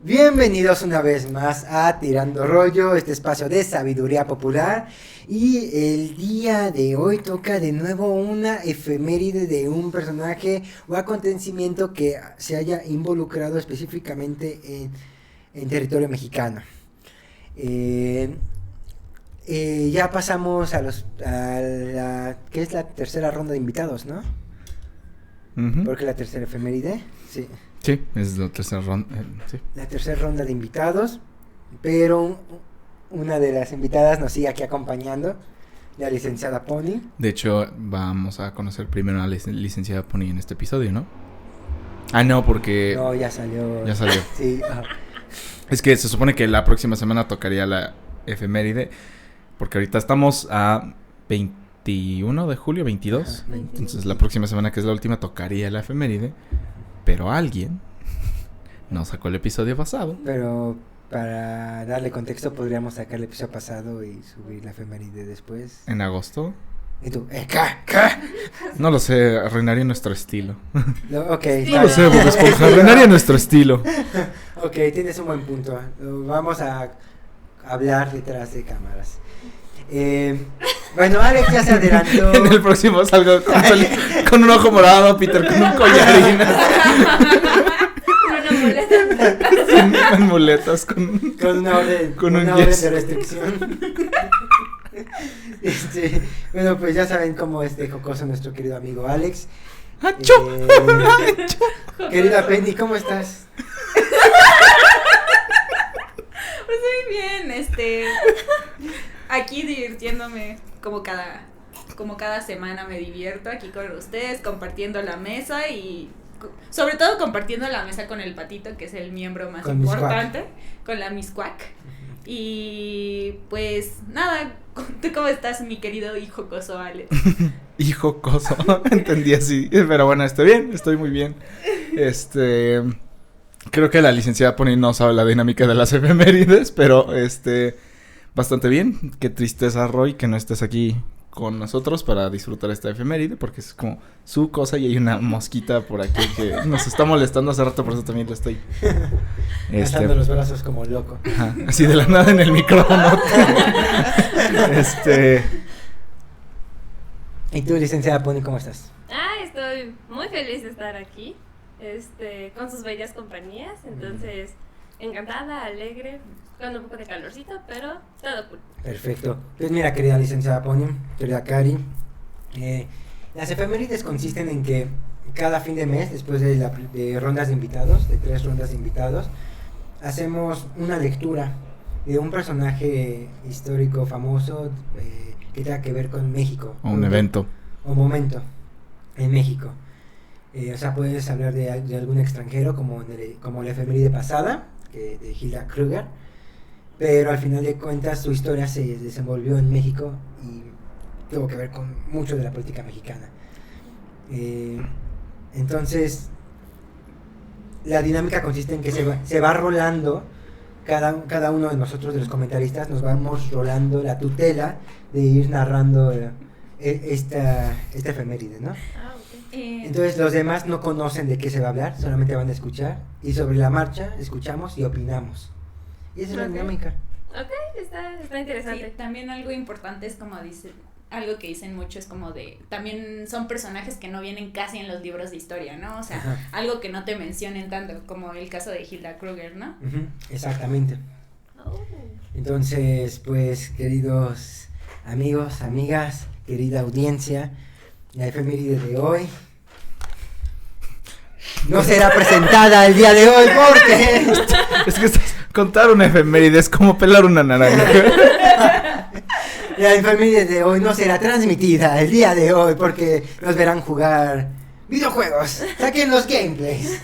Bienvenidos una vez más a Tirando Rollo, este espacio de sabiduría popular. Y el día de hoy toca de nuevo una efeméride de un personaje o acontecimiento que se haya involucrado específicamente en territorio mexicano. Ya pasamos a la que es la tercera ronda de invitados, ¿no? Uh-huh. Porque la tercera efeméride, sí. Sí, es la tercera ronda. Sí. La tercera ronda de invitados, pero una de las invitadas nos sigue aquí acompañando, la licenciada Pony. De hecho, vamos a conocer primero a la licenciada Pony en este episodio, ¿no? Ah, no, porque... No, ya salió. Ya salió. Sí. Es que se supone que la próxima semana tocaría la efeméride, porque ahorita estamos a 21 de julio, 22. Ajá, Entonces la próxima semana, que es la última, tocaría la efeméride. Pero alguien no sacó el episodio pasado. Pero para darle contexto podríamos sacar el episodio pasado y subir la efeméride después. En agosto. ¿Y tú? ¿Qué? No lo sé, arruinaría nuestro estilo. No, ok. Sí, No lo sé, Bob Esponja, arruinaría nuestro estilo. Ok, tienes un buen punto. Vamos a hablar detrás de cámaras. Bueno, Alex ya se adelantó. En el próximo salgo con un ojo morado, Peter con un collarín. Con muletas, con una orden, con una un orden yes. de restricción. Bueno, pues ya saben cómo es de jocoso nuestro querido amigo Alex. ¡Achó! Querida Penny, ¿cómo estás? Pues muy bien, aquí divirtiéndome como cada semana me divierto aquí con ustedes, compartiendo la mesa y sobre todo compartiendo la mesa con el patito, que es el miembro más Con importante, con la Miscuac. Y pues nada, ¿tú cómo estás, mi querido hijo coso Alex? Hijo coso, entendí así. Pero bueno, estoy bien, estoy muy bien. Creo que la licenciada Pony no sabe la dinámica de las efemérides, pero bastante bien. Qué tristeza, Roy, que no estés aquí con nosotros para disfrutar esta efeméride, porque es como su cosa y hay una mosquita por aquí que nos está molestando hace rato, por eso también le estoy Alzando los brazos como loco. Ajá, así de la nada en el micrófono. ¿Y tú, licenciada Pony, cómo estás? Estoy muy feliz de estar aquí, con sus bellas compañías, entonces encantada, alegre, con un poco de calorcito, pero todo cool. Perfecto. Pues mira, querida licenciada Pony, querida Cari, las efemérides consisten en que cada fin de mes, después de rondas de invitados, de 3 rondas de invitados, hacemos una lectura de un personaje histórico famoso que tenga que ver con México. O un evento. O momento en México. O sea, puedes hablar de algún extranjero como la efeméride pasada, de Hilda Kruger, pero al final de cuentas su historia se desenvolvió en México y tuvo que ver con mucho de la política mexicana. Entonces, la dinámica consiste en que se va rolando, cada uno de nosotros, de los comentaristas, nos vamos rolando la tutela de ir narrando esta efeméride, ¿no? Entonces los demás no conocen de qué se va a hablar, solamente van a escuchar y sobre la marcha escuchamos y opinamos. Y esa es la dinámica. Ok, está interesante. Sí, también algo importante es como algo que dicen mucho es como también son personajes que no vienen casi en los libros de historia, ¿no? O sea, Ajá. algo que no te mencionen tanto, como el caso de Hilda Kruger, ¿no? Uh-huh, exactamente. Oh. Entonces, pues, queridos amigos, amigas, querida audiencia, la efeméride de hoy no será presentada el día de hoy porque Es que contar una efeméride es como pelar una naranja. la efeméride de hoy no será transmitida el día de hoy porque nos verán jugar videojuegos. Saquen los gameplays.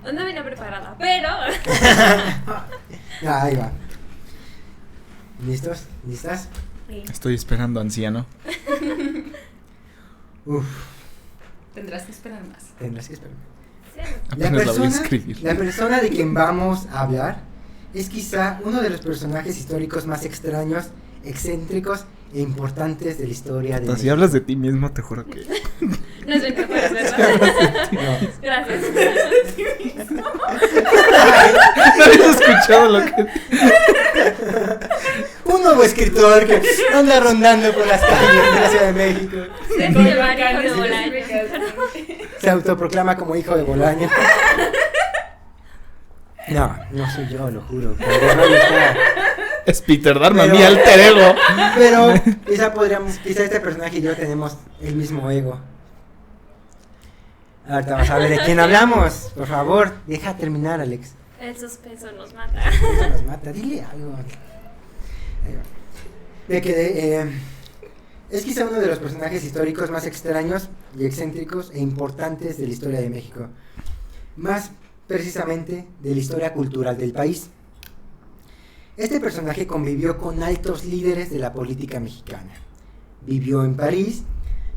No vine preparada, pero Ahí va. ¿Listos? ¿Listas? sí. Estoy esperando, anciano. Uf, Tendrás que esperar más. tendrás que esperar. Apenas la voy a escribir. La persona de quien vamos a hablar es quizá uno de los personajes históricos más extraños, excéntricos e importantes de la historia de Si México. hablas de ti mismo, te juro que... No es bien ¿verdad? No. Gracias. escuchado lo que... Un nuevo escritor que anda rondando por las calles de la Ciudad de México. Se Con llama hijo de volcanes Bolaño. específicas. Se autoproclama como hijo de Bolaño. No soy yo, lo juro. Pero, Es Peter Darman, Pero- mi alter ego. pero quizá este personaje y yo tenemos el mismo ego. Ahorita vamos a ver de quién hablamos. Por favor, deja terminar, Alex. El suspenso nos mata. Eso nos mata, dile algo. Ahí va. Es quizá uno de los personajes históricos más extraños y excéntricos e importantes de la historia de México. Más precisamente de la historia cultural del país. Este personaje convivió con altos líderes de la política mexicana. Vivió en París,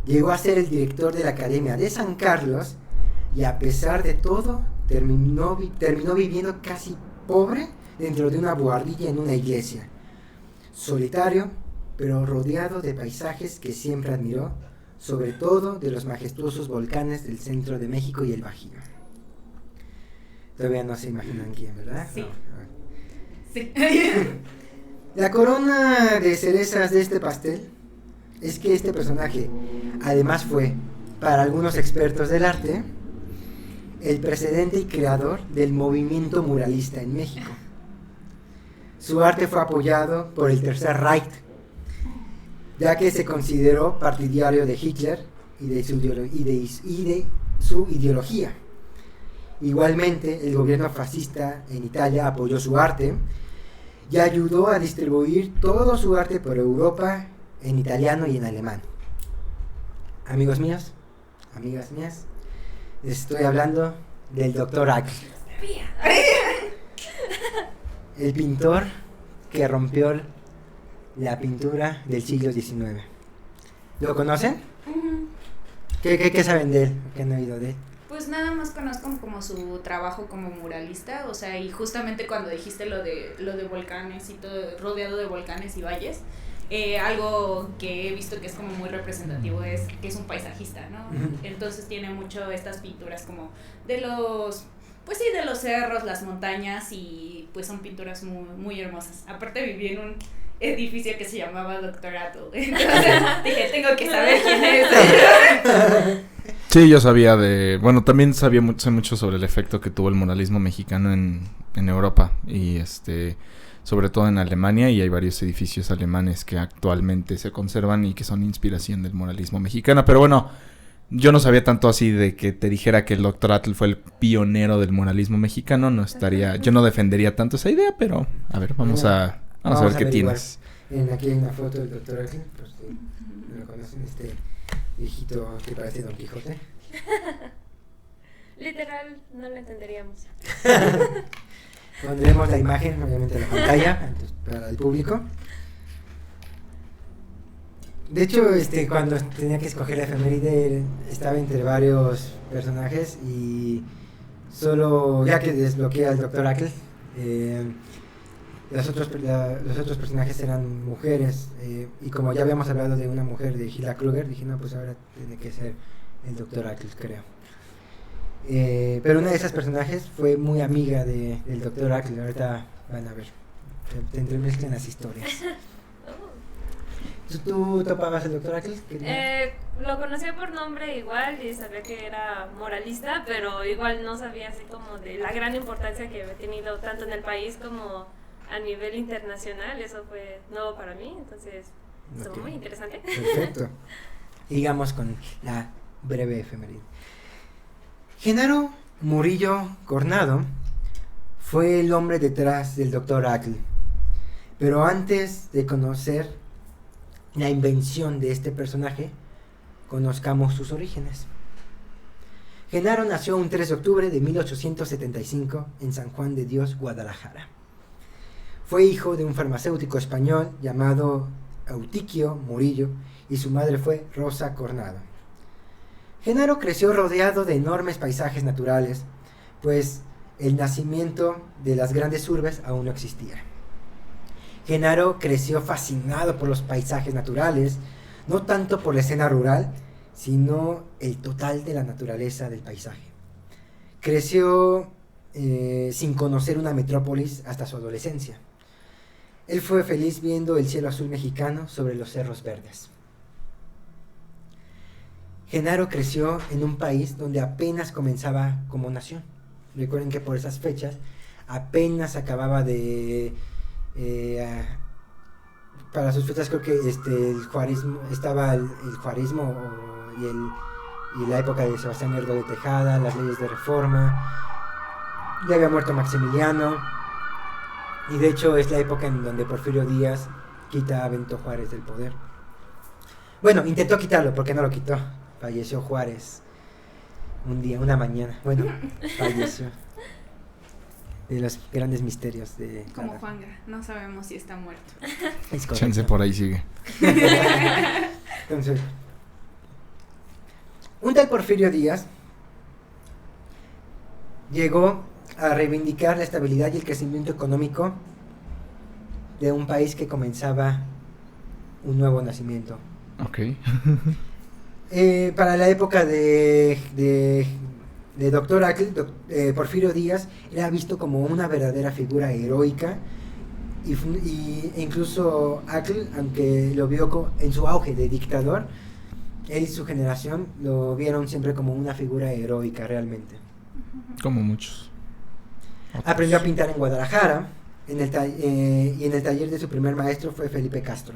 llegó a ser el director de la Academia de San Carlos y a pesar de todo terminó viviendo casi pobre dentro de una buhardilla en una iglesia. Solitario, pero rodeado de paisajes que siempre admiró, sobre todo de los majestuosos volcanes del centro de México y el Bajío. Todavía no se imaginan quién, ¿verdad? Sí. No. Sí. La corona de cerezas de este pastel es que este personaje además fue, para algunos expertos del arte, el precedente y creador del movimiento muralista en México. Su arte fue apoyado por el Tercer Reich, ya que se consideró partidario de Hitler y de su ideología. Igualmente, el gobierno fascista en Italia apoyó su arte y ayudó a distribuir todo su arte por Europa en italiano y en alemán. Amigos míos, amigas mías, les estoy hablando del Dr. Ackl, el pintor que rompió la pintura del siglo XIX. ¿Lo conocen? ¿Qué saben de él? ¿Qué han oído de él? Pues nada más conozco como su trabajo como muralista, o sea, y justamente cuando dijiste lo de volcanes y todo, rodeado de volcanes y valles, algo que he visto que es como muy representativo es que es un paisajista, ¿no? Ujú. Entonces tiene mucho estas pinturas como de los, pues sí, de los cerros, las montañas, y pues son pinturas muy, muy hermosas. Aparte viví en un edificio que se llamaba Dr. Ackl, entonces dije, tengo que saber quién es. Sí, yo sabía también sé mucho sobre el efecto que tuvo el muralismo mexicano en Europa y sobre todo en Alemania, y hay varios edificios alemanes que actualmente se conservan y que son inspiración del muralismo mexicano. Pero bueno, yo no sabía tanto así de que te dijera que el Dr. Ackl fue el pionero del muralismo mexicano. Yo no defendería tanto esa idea, pero a ver, vamos a ver qué averiguar. tienes. Aquí hay una foto del Dr. Ackl, por si no lo conocen, este viejito que parece Don Quijote. Literal, no lo entenderíamos. Pondremos la imagen, obviamente, en la pantalla para el público. De hecho, cuando tenía que escoger la efeméride, estaba entre varios personajes y solo, ya que desbloqueé al Dr. Ackl, los otros personajes eran mujeres, y como ya habíamos hablado de una mujer, de Hilda Kruger, dije, no, pues ahora tiene que ser el Dr. Ackl, creo. Pero una de esas personajes fue muy amiga del Dr. Ackl. Ahorita van a ver, te entremezclan las historias. ¿Tú topabas el Dr. Ackl? Lo conocía por nombre igual y sabía que era moralista, pero igual no sabía así como de la gran importancia que había tenido tanto en el país como a nivel internacional. Eso fue nuevo para mí, entonces estuvo muy interesante. Perfecto. Sigamos con la breve efeméride. Genaro Murillo Cornado fue el hombre detrás del Dr. Ackl, pero antes de conocer la invención de este personaje, conozcamos sus orígenes. Genaro nació un 3 de octubre de 1875 en San Juan de Dios, Guadalajara. Fue hijo de un farmacéutico español llamado Eutiquio Murillo y su madre fue Rosa Cornado. Genaro creció rodeado de enormes paisajes naturales, pues el nacimiento de las grandes urbes aún no existía. Genaro creció fascinado por los paisajes naturales, no tanto por la escena rural, sino el total de la naturaleza del paisaje. Creció sin conocer una metrópolis hasta su adolescencia. Él fue feliz viendo el cielo azul mexicano sobre los cerros verdes. Genaro creció en un país donde apenas comenzaba como nación. Recuerden que por esas fechas apenas acababa de... para sus fechas creo que el juarismo, estaba el juarismo y la época de Sebastián Lerdo de Tejada, las leyes de reforma. Ya había muerto Maximiliano. Y de hecho es la época en donde Porfirio Díaz quita a Benito Juárez del poder. Bueno, intentó quitarlo porque no lo quitó. Falleció Juárez un día, una mañana. Bueno, falleció. De los grandes misterios de... Como Juanga, no sabemos si está muerto. Es correcto. Chance por ahí sigue. Entonces, un tal Porfirio Díaz llegó a reivindicar la estabilidad y el crecimiento económico de un país que comenzaba un nuevo nacimiento. Ok. Para la época de Dr. Atl, Porfirio Díaz era visto como una verdadera figura heroica y incluso Atl, aunque lo vio en su auge de dictador, él y su generación lo vieron siempre como una figura heroica realmente. Como muchos. Otros. Aprendió a pintar en Guadalajara y en el taller de su primer maestro fue Felipe Castro.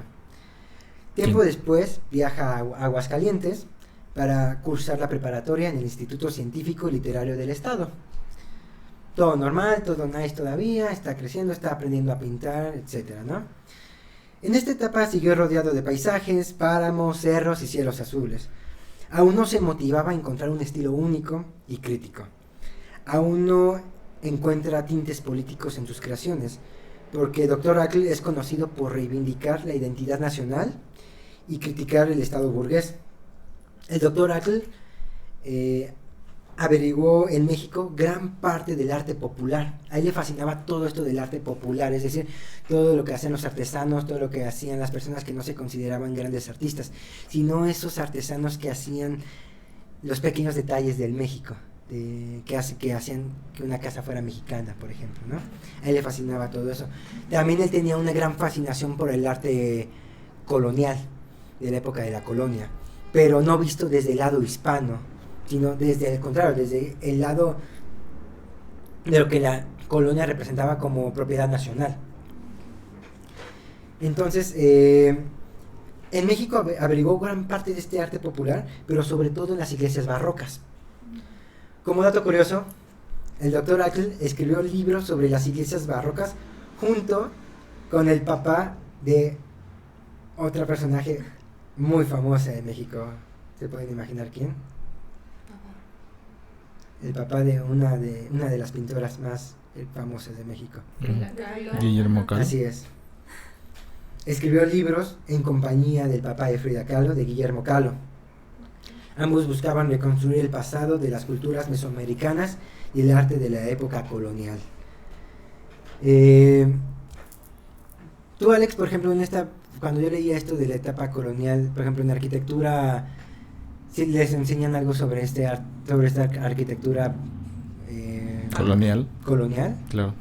Tiempo después viaja a Aguascalientes para cursar la preparatoria en el Instituto Científico y Literario del Estado. Todo normal, todo nice todavía, está creciendo, está aprendiendo a pintar, etcétera, ¿no? En esta etapa siguió rodeado de paisajes, páramos, cerros y cielos azules. Aún no se motivaba a encontrar un estilo único y crítico. Aún no encuentra tintes políticos en sus creaciones, porque Dr. Atl es conocido por reivindicar la identidad nacional y criticar el Estado burgués. El Dr. Atl averiguó en México gran parte del arte popular. A él le fascinaba todo esto del arte popular, es decir, todo lo que hacían los artesanos, todo lo que hacían las personas que no se consideraban grandes artistas, sino esos artesanos que hacían los pequeños detalles del México, que hacían que una casa fuera mexicana, por ejemplo, ¿no? A él le fascinaba todo eso. También él tenía una gran fascinación por el arte colonial, de la época de la colonia, pero no visto desde el lado hispano, sino desde el contrario, desde el lado de lo que la colonia representaba como propiedad nacional. Entonces, en México averiguó gran parte de este arte popular, pero sobre todo en las iglesias barrocas. Como dato curioso, el Dr. Atl escribió libros sobre las iglesias barrocas junto con el papá de otra personaje muy famosa de México. ¿Se pueden imaginar quién? El papá de una de las pintoras más famosas de México. Guillermo Kahlo. Así es. Escribió libros en compañía del papá de Frida Kahlo, de Guillermo Kahlo. Ambos buscaban reconstruir el pasado de las culturas mesoamericanas y el arte de la época colonial. Tú, Alex, por ejemplo, cuando yo leía esto de la etapa colonial, por ejemplo, en arquitectura, ¿sí les enseñan algo sobre esta arquitectura colonial? Claro.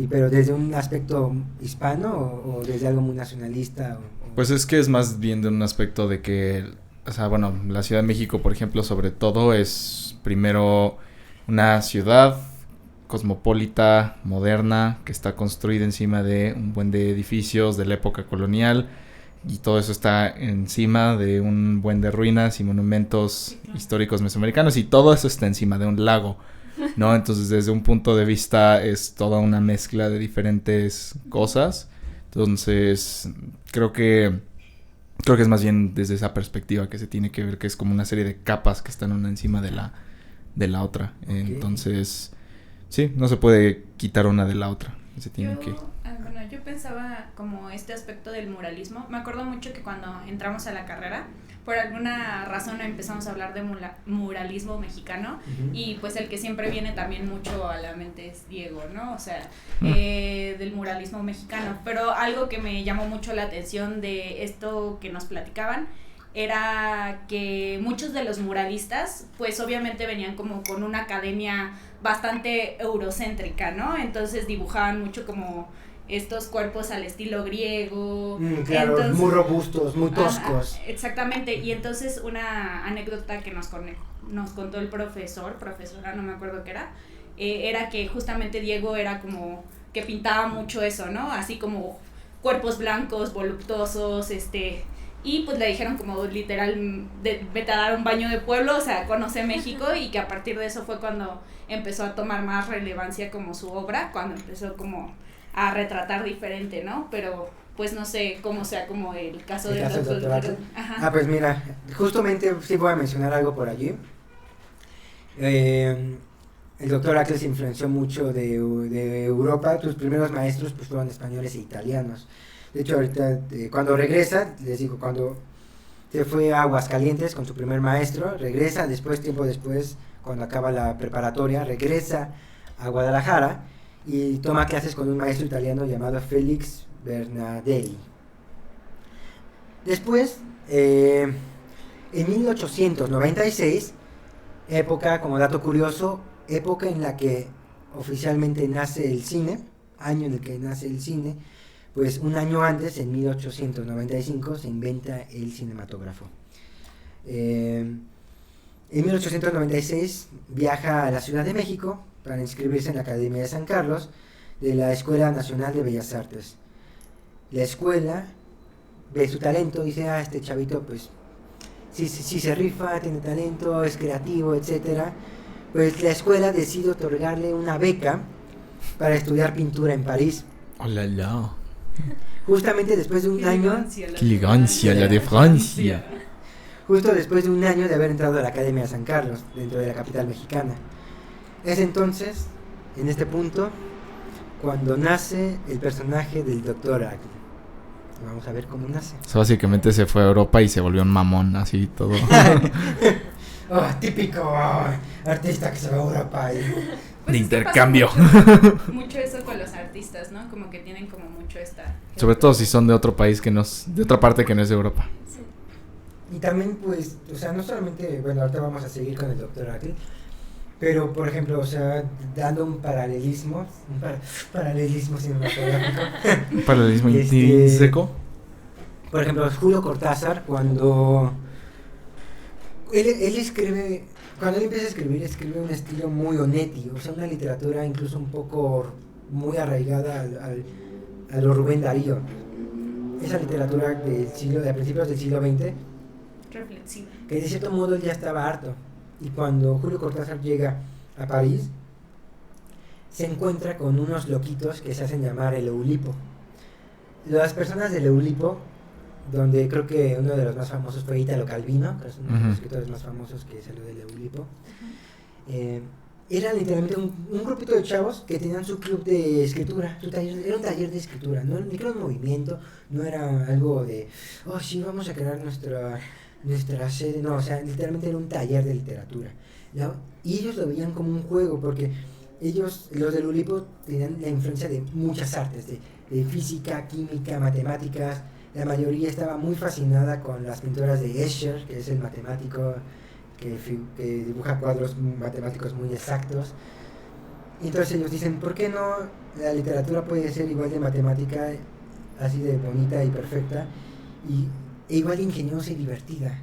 Pero desde un aspecto hispano o desde algo muy nacionalista. Pues es que es más bien de un aspecto de que, o sea, bueno, la Ciudad de México, por ejemplo, sobre todo es primero una ciudad cosmopolita, moderna, que está construida encima de un buen de edificios de la época colonial, y todo eso está encima de un buen de ruinas y monumentos históricos mesoamericanos, y todo eso está encima de un lago, ¿no? Entonces, desde un punto de vista es toda una mezcla de diferentes cosas. Entonces, creo que es más bien desde esa perspectiva que se tiene que ver, que es como una serie de capas que están una encima de la otra. Okay. Entonces, sí, no se puede quitar una de la otra. Se tiene que... Bueno, yo pensaba como este aspecto del muralismo. Me acuerdo mucho que cuando entramos a la carrera, por alguna razón empezamos a hablar de muralismo mexicano, y pues el que siempre viene también mucho a la mente es Diego, ¿no? O sea, del muralismo mexicano. Pero algo que me llamó mucho la atención de esto que nos platicaban era que muchos de los muralistas pues obviamente venían como con una academia bastante eurocéntrica, ¿no? Entonces dibujaban mucho como estos cuerpos al estilo griego. Claro, entonces, muy robustos, muy toscos. Exactamente, y entonces una anécdota que nos contó el profesora, no me acuerdo qué era que justamente Diego era como que pintaba mucho eso, ¿no? Así como cuerpos blancos, voluptuosos, y pues le dijeron como literal, vete a dar un baño de pueblo, o sea, conoce México, y que a partir de eso fue cuando empezó a tomar más relevancia como su obra, cuando empezó como a retratar diferente, ¿no? Pero pues no sé cómo sea como el caso del doctor. Pues mira, justamente sí voy a mencionar algo por allí. El doctor Ackles se influenció mucho de Europa. Sus primeros maestros pues fueron españoles e italianos. De hecho, ahorita cuando regresa, les digo, cuando se fue a Aguascalientes con su primer maestro, regresa tiempo después, cuando acaba la preparatoria, regresa a Guadalajara y toma clases con un maestro italiano llamado Félix Bernadelli. Después, en 1896, como dato curioso, época en la que oficialmente nace el cine, año en el que nace el cine, pues un año antes, en 1895, se inventa el cinematógrafo. En 1896 viaja a la Ciudad de México para inscribirse en la Academia de San Carlos de la Escuela Nacional de Bellas Artes. La escuela ve su talento, dice, este chavito pues sí se rifa, tiene talento, es creativo, etcétera. Pues la escuela decide otorgarle una beca para estudiar pintura en París. ¡Hola, la! Justamente después de un año... ¡Qué elegancia la de Francia! Justo después de un año de haber entrado a la Academia de San Carlos, dentro de la capital mexicana. Es entonces, en este punto, cuando nace el personaje del Dr. Ackles. Vamos a ver cómo nace. O sea, básicamente se fue a Europa y se volvió un mamón, así todo. Típico artista que se va a Europa y... de intercambio. Mucho eso con los artistas, ¿no? Como que tienen como mucho esta... Sobre todo si son de otro país que no es, de otra parte que no es de Europa. Y también pues, o sea, no solamente, bueno, ahorita vamos a seguir con el Dr. Ackles, pero por ejemplo, o sea, dando un paralelismo cinematográfico. Un paralelismo intrínseco. Por ejemplo, Julio Cortázar, cuando él escribe, cuando él empieza a escribe un estilo muy onetti, o sea, una literatura incluso un poco muy arraigada a lo Rubén Darío. Esa literatura de principios del siglo XX, reflexiva, que de cierto modo él ya estaba harto. Y cuando Julio Cortázar llega a París, se encuentra con unos loquitos que se hacen llamar el Eulipo. Las personas del Eulipo, donde creo que uno de los más famosos fue Italo Calvino, que es uno de los escritores más famosos que salió del Eulipo, era literalmente un grupito de chavos que tenían su club de escritura, era un taller de escritura, no era un movimiento, no era algo de, sí, vamos a crear nuestra sede, no, o sea, literalmente era un taller de literatura, ¿no? Y ellos lo veían como un juego, porque ellos, los del Eulipo, tenían la influencia de muchas artes, de física, química, matemáticas. La mayoría estaba muy fascinada con las pinturas de Escher, que es el matemático que dibuja cuadros matemáticos muy exactos. Y entonces ellos dicen, ¿por qué no la literatura puede ser igual de matemática, así de bonita y perfecta, e igual de ingeniosa y divertida?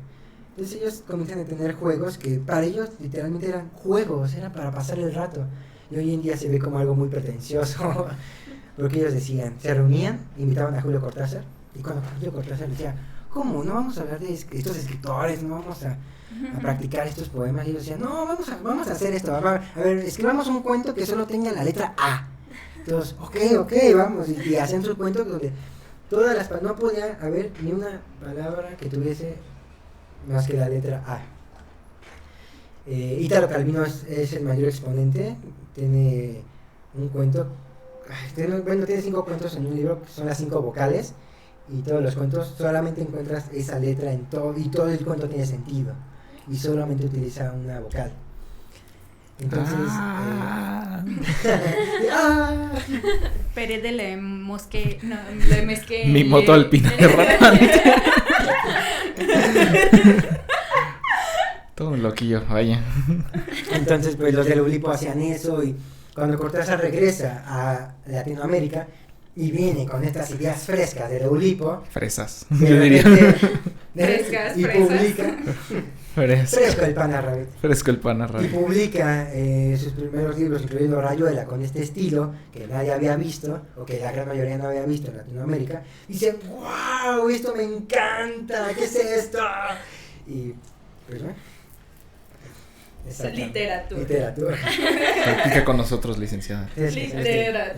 Entonces ellos comienzan a tener juegos que para ellos literalmente eran juegos, era para pasar el rato. Y hoy en día se ve como algo muy pretencioso, porque ellos decían, se reunían, invitaban a Julio Cortázar, y cuando Julio Cortázar decía, ¿cómo? No vamos a hablar de estos escritores, no vamos a practicar estos poemas. Y ellos decían, no, vamos a hacer esto. A ver, escribamos un cuento que solo tenga la letra A. Entonces, ok, vamos. Y hacían su cuento donde no podía haber ni una palabra que tuviese más que la letra A. Italo Calvino es el mayor exponente. Tiene un cuento. Tiene 5 cuentos en un libro, que son las 5 vocales. Y todos los cuentos solamente encuentras esa letra en todo, y todo el cuento tiene sentido, y solamente utiliza una vocal. Entonces Pérez de le mosque mi moto alpina derrapante. Todo lo loquillo, vaya. Entonces, pues los del Oulipo hacían eso y cuando Cortázar regresa a Latinoamérica y viene con estas ideas frescas del Oulipo, Fresas, de yo diría. repente, Frescas, y fresas. publica fresco el pan a rabbit. Fresco el pan a Y rabbit. publica sus primeros libros, incluyendo Rayuela, con este estilo que nadie había visto, o que la gran mayoría no había visto en Latinoamérica. Y dicen, wow, esto me encanta, ¿qué es esto? Y pues bueno. Exactamente. Literatura. Literatura. Practica con nosotros, licenciada. Literatura.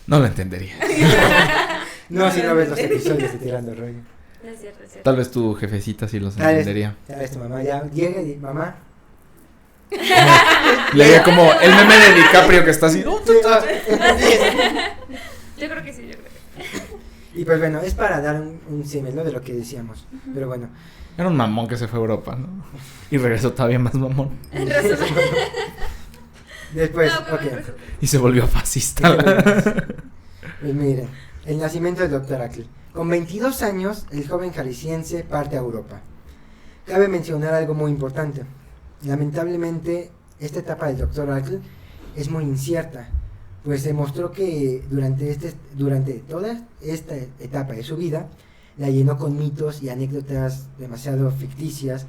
No lo entendería. No, si no ves los episodios de Tirando Rollo. Es cierto, es cierto. Tal vez tu jefecita sí los Tal vez- entendería. Ya ves, tu mamá ya llega y dice, mamá. Leía como el meme de DiCaprio que está así. Yo creo que sí, yo creo que Y pues bueno, es para dar un símil, ¿no? De lo que decíamos. Pero bueno. Era un mamón que se fue a Europa, ¿no? Y regresó todavía más mamón. En resumen. Después, No, pero ok. en resumen. Y se volvió fascista. Pues miren, el nacimiento del Dr. Ackl. Con 22 años, el joven jalisciense parte a Europa. Cabe mencionar algo muy importante. Lamentablemente, esta etapa del Dr. Ackl es muy incierta, pues se mostró que durante toda esta etapa de su vida, la llenó con mitos y anécdotas demasiado ficticias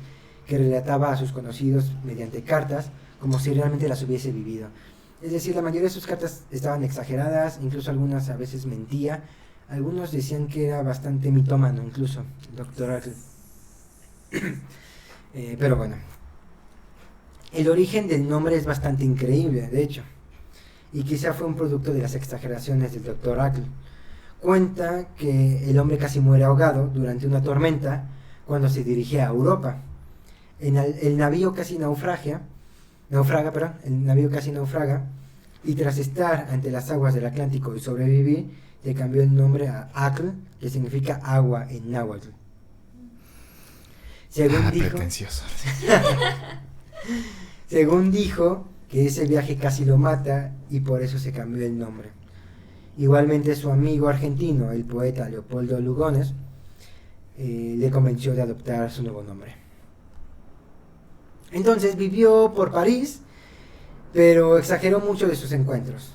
que relataba a sus conocidos mediante cartas, como si realmente las hubiese vivido. Es decir, la mayoría de sus cartas estaban exageradas, incluso algunas a veces mentía. Algunos decían que era bastante mitómano, incluso, el Dr. Ackl. Pero bueno. El origen del nombre es bastante increíble, de hecho. Y quizá fue un producto de las exageraciones del Dr. Ackl. Cuenta que el hombre casi muere ahogado durante una tormenta cuando se dirigía a Europa. El navío casi naufraga, y tras estar ante las aguas del Atlántico y sobrevivir, le cambió el nombre a Ackl, que significa agua en náhuatl. Pretencioso. Según dijo, que ese viaje casi lo mata y por eso se cambió el nombre. Igualmente su amigo argentino, el poeta Leopoldo Lugones, le convenció de adoptar su nuevo nombre. Entonces vivió por París, pero exageró mucho de sus encuentros.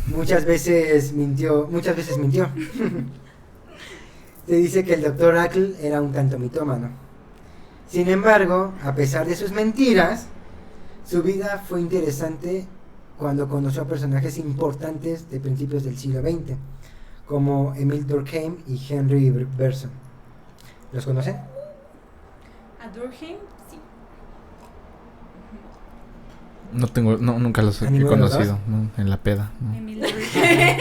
Muchas veces mintió. Se dice que el Dr. Ackl era un tanto mitómano. Sin embargo, a pesar de sus mentiras, su vida fue interesante cuando conoció a personajes importantes de principios del siglo XX, como Émile Durkheim y Henry Bergson. ¿Los conocen? ¿A Durkheim? Sí. Nunca los ¿A he ninguno de los conocido, ¿no? En la peda, ¿no? Emil Durkheim.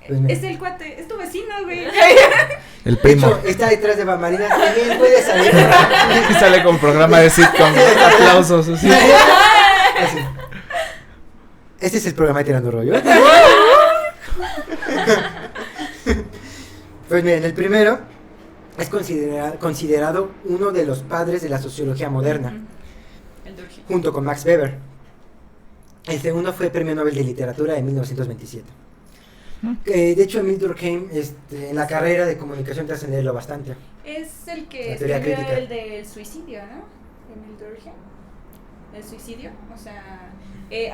Pues mira. Es el cuate, es tu vecino, güey. El De primo. hecho, está detrás de bambalinas, también puede salir. Y sale con programa de sitcom. Aplausos, así. Así. Este es el programa de Tirando Rollo. Pues miren, el primero es considerado uno de los padres de la sociología moderna, El Durkheim. junto con Max Weber. El segundo fue Premio Nobel de Literatura en 1927. De hecho, Emile Durkheim, en la carrera de comunicación te hacen leerlo bastante. Es el que La teoría escribió crítica. el del suicidio, ¿no? Emil Durkheim. El suicidio, o sea,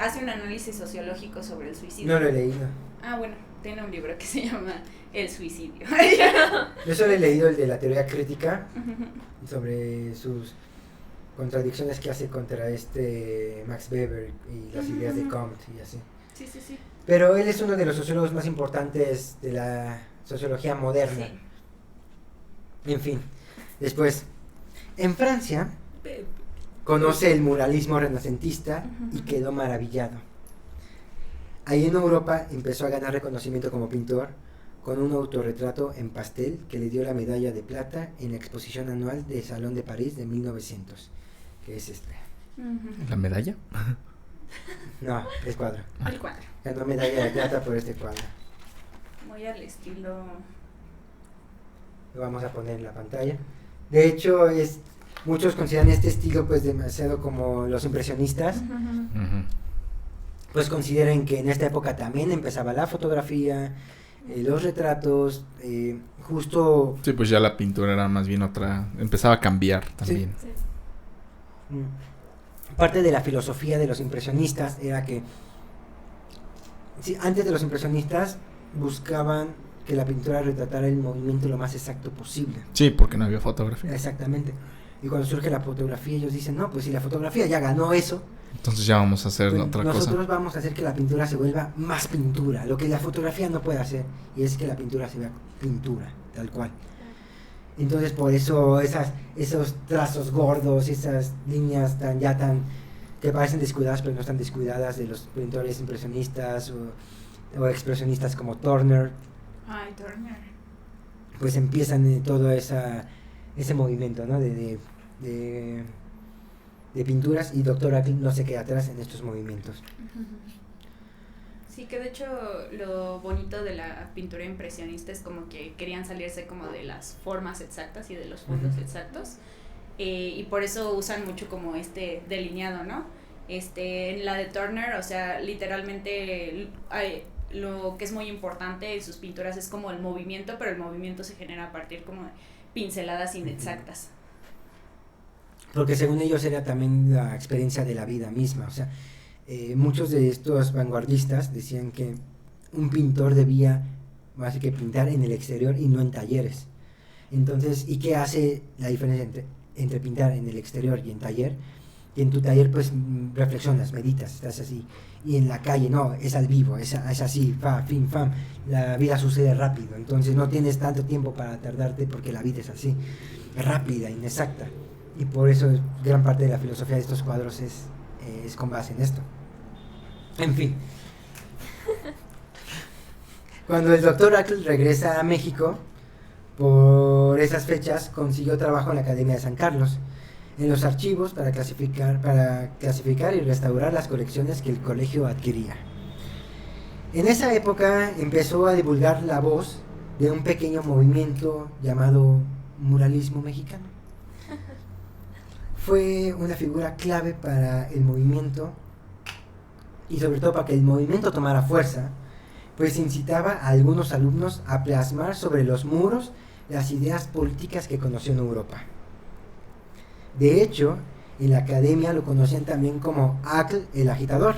hace un análisis sociológico sobre el suicidio. No lo he leído. Ah, bueno, tiene un libro que se llama El suicidio. Yo solo he leído el de la teoría crítica, sobre sus contradicciones que hace contra Max Weber y las ideas de Comte y así. Sí, sí, sí. Pero él es uno de los sociólogos más importantes de la sociología moderna. Sí. En fin, después, en Francia, conoce el muralismo renacentista y quedó maravillado. Ahí en Europa empezó a ganar reconocimiento como pintor con un autorretrato en pastel que le dio la medalla de plata en la exposición anual del Salón de París de 1900, que es ¿La medalla? No, es cuadro. El cuadro. Ganó medalla de plata por este cuadro. Muy al estilo. Lo vamos a poner en la pantalla. De hecho, muchos consideran este estilo pues demasiado como los impresionistas. Ujú. Pues consideren que en esta época también empezaba la fotografía, los retratos, justo... Sí, pues ya la pintura era más bien otra, empezaba a cambiar también. Sí. Parte de la filosofía de los impresionistas era que antes de los impresionistas buscaban que la pintura retratara el movimiento lo más exacto posible. Sí, porque no había fotografía. Exactamente. Y cuando surge la fotografía, ellos dicen, no, pues si la fotografía ya ganó eso, Entonces ya vamos a hacer pues otra nosotros cosa. vamos a hacer que la pintura se vuelva más pintura, lo que la fotografía no puede hacer, y es que la pintura se vea pintura, tal cual. Entonces por eso esos trazos gordos, esas líneas tan que parecen descuidadas pero no están descuidadas, de los pintores impresionistas o expresionistas como Turner, Ay, Turner. pues empiezan todo ese movimiento, ¿no? de pinturas, y Dr. Ackle no se queda atrás en estos movimientos. Sí, que de hecho lo bonito de la pintura impresionista es como que querían salirse como de las formas exactas y de los fondos exactos, y por eso usan mucho como este delineado, ¿no? En la de Turner, o sea, literalmente lo que es muy importante en sus pinturas es como el movimiento, pero el movimiento se genera a partir como de pinceladas inexactas. Porque según ellos era también la experiencia de la vida misma, o sea, muchos de estos vanguardistas decían que un pintor debía más que pintar en el exterior y no en talleres. Entonces, ¿y qué hace la diferencia entre pintar en el exterior y en taller? Y en tu taller pues reflexionas, meditas, estás así, y en la calle no, es al vivo, es así, fin, fam, la vida sucede rápido, entonces no tienes tanto tiempo para tardarte porque la vida es así, rápida, inexacta, y por eso gran parte de la filosofía de estos cuadros es con base en esto. En fin, cuando el Dr. Ackle regresa a México, por esas fechas consiguió trabajo en la Academia de San Carlos, en los archivos para clasificar y restaurar las colecciones que el colegio adquiría. En esa época empezó a divulgar la voz de un pequeño movimiento llamado muralismo mexicano. Fue una figura clave para el movimiento y sobre todo para que el movimiento tomara fuerza, pues incitaba a algunos alumnos a plasmar sobre los muros las ideas políticas que conoció en Europa. De hecho, en la academia lo conocían también como Ackle el agitador,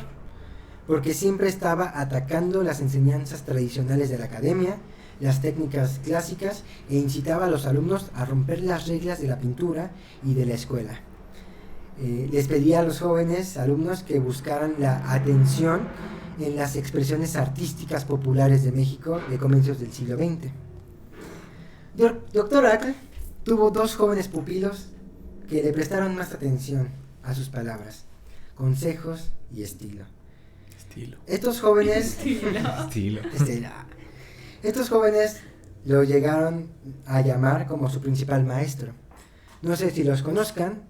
porque siempre estaba atacando las enseñanzas tradicionales de la academia, las técnicas clásicas, e incitaba a los alumnos a romper las reglas de la pintura y de la escuela. Les pedía a los jóvenes alumnos que buscaran la atención en las expresiones artísticas populares de México de comienzos del siglo XX. Dr. Ackle tuvo dos jóvenes pupilos que le prestaron más atención a sus palabras, consejos y estilo. Estos jóvenes Estos jóvenes lo llegaron a llamar como su principal maestro. No sé si los conozcan,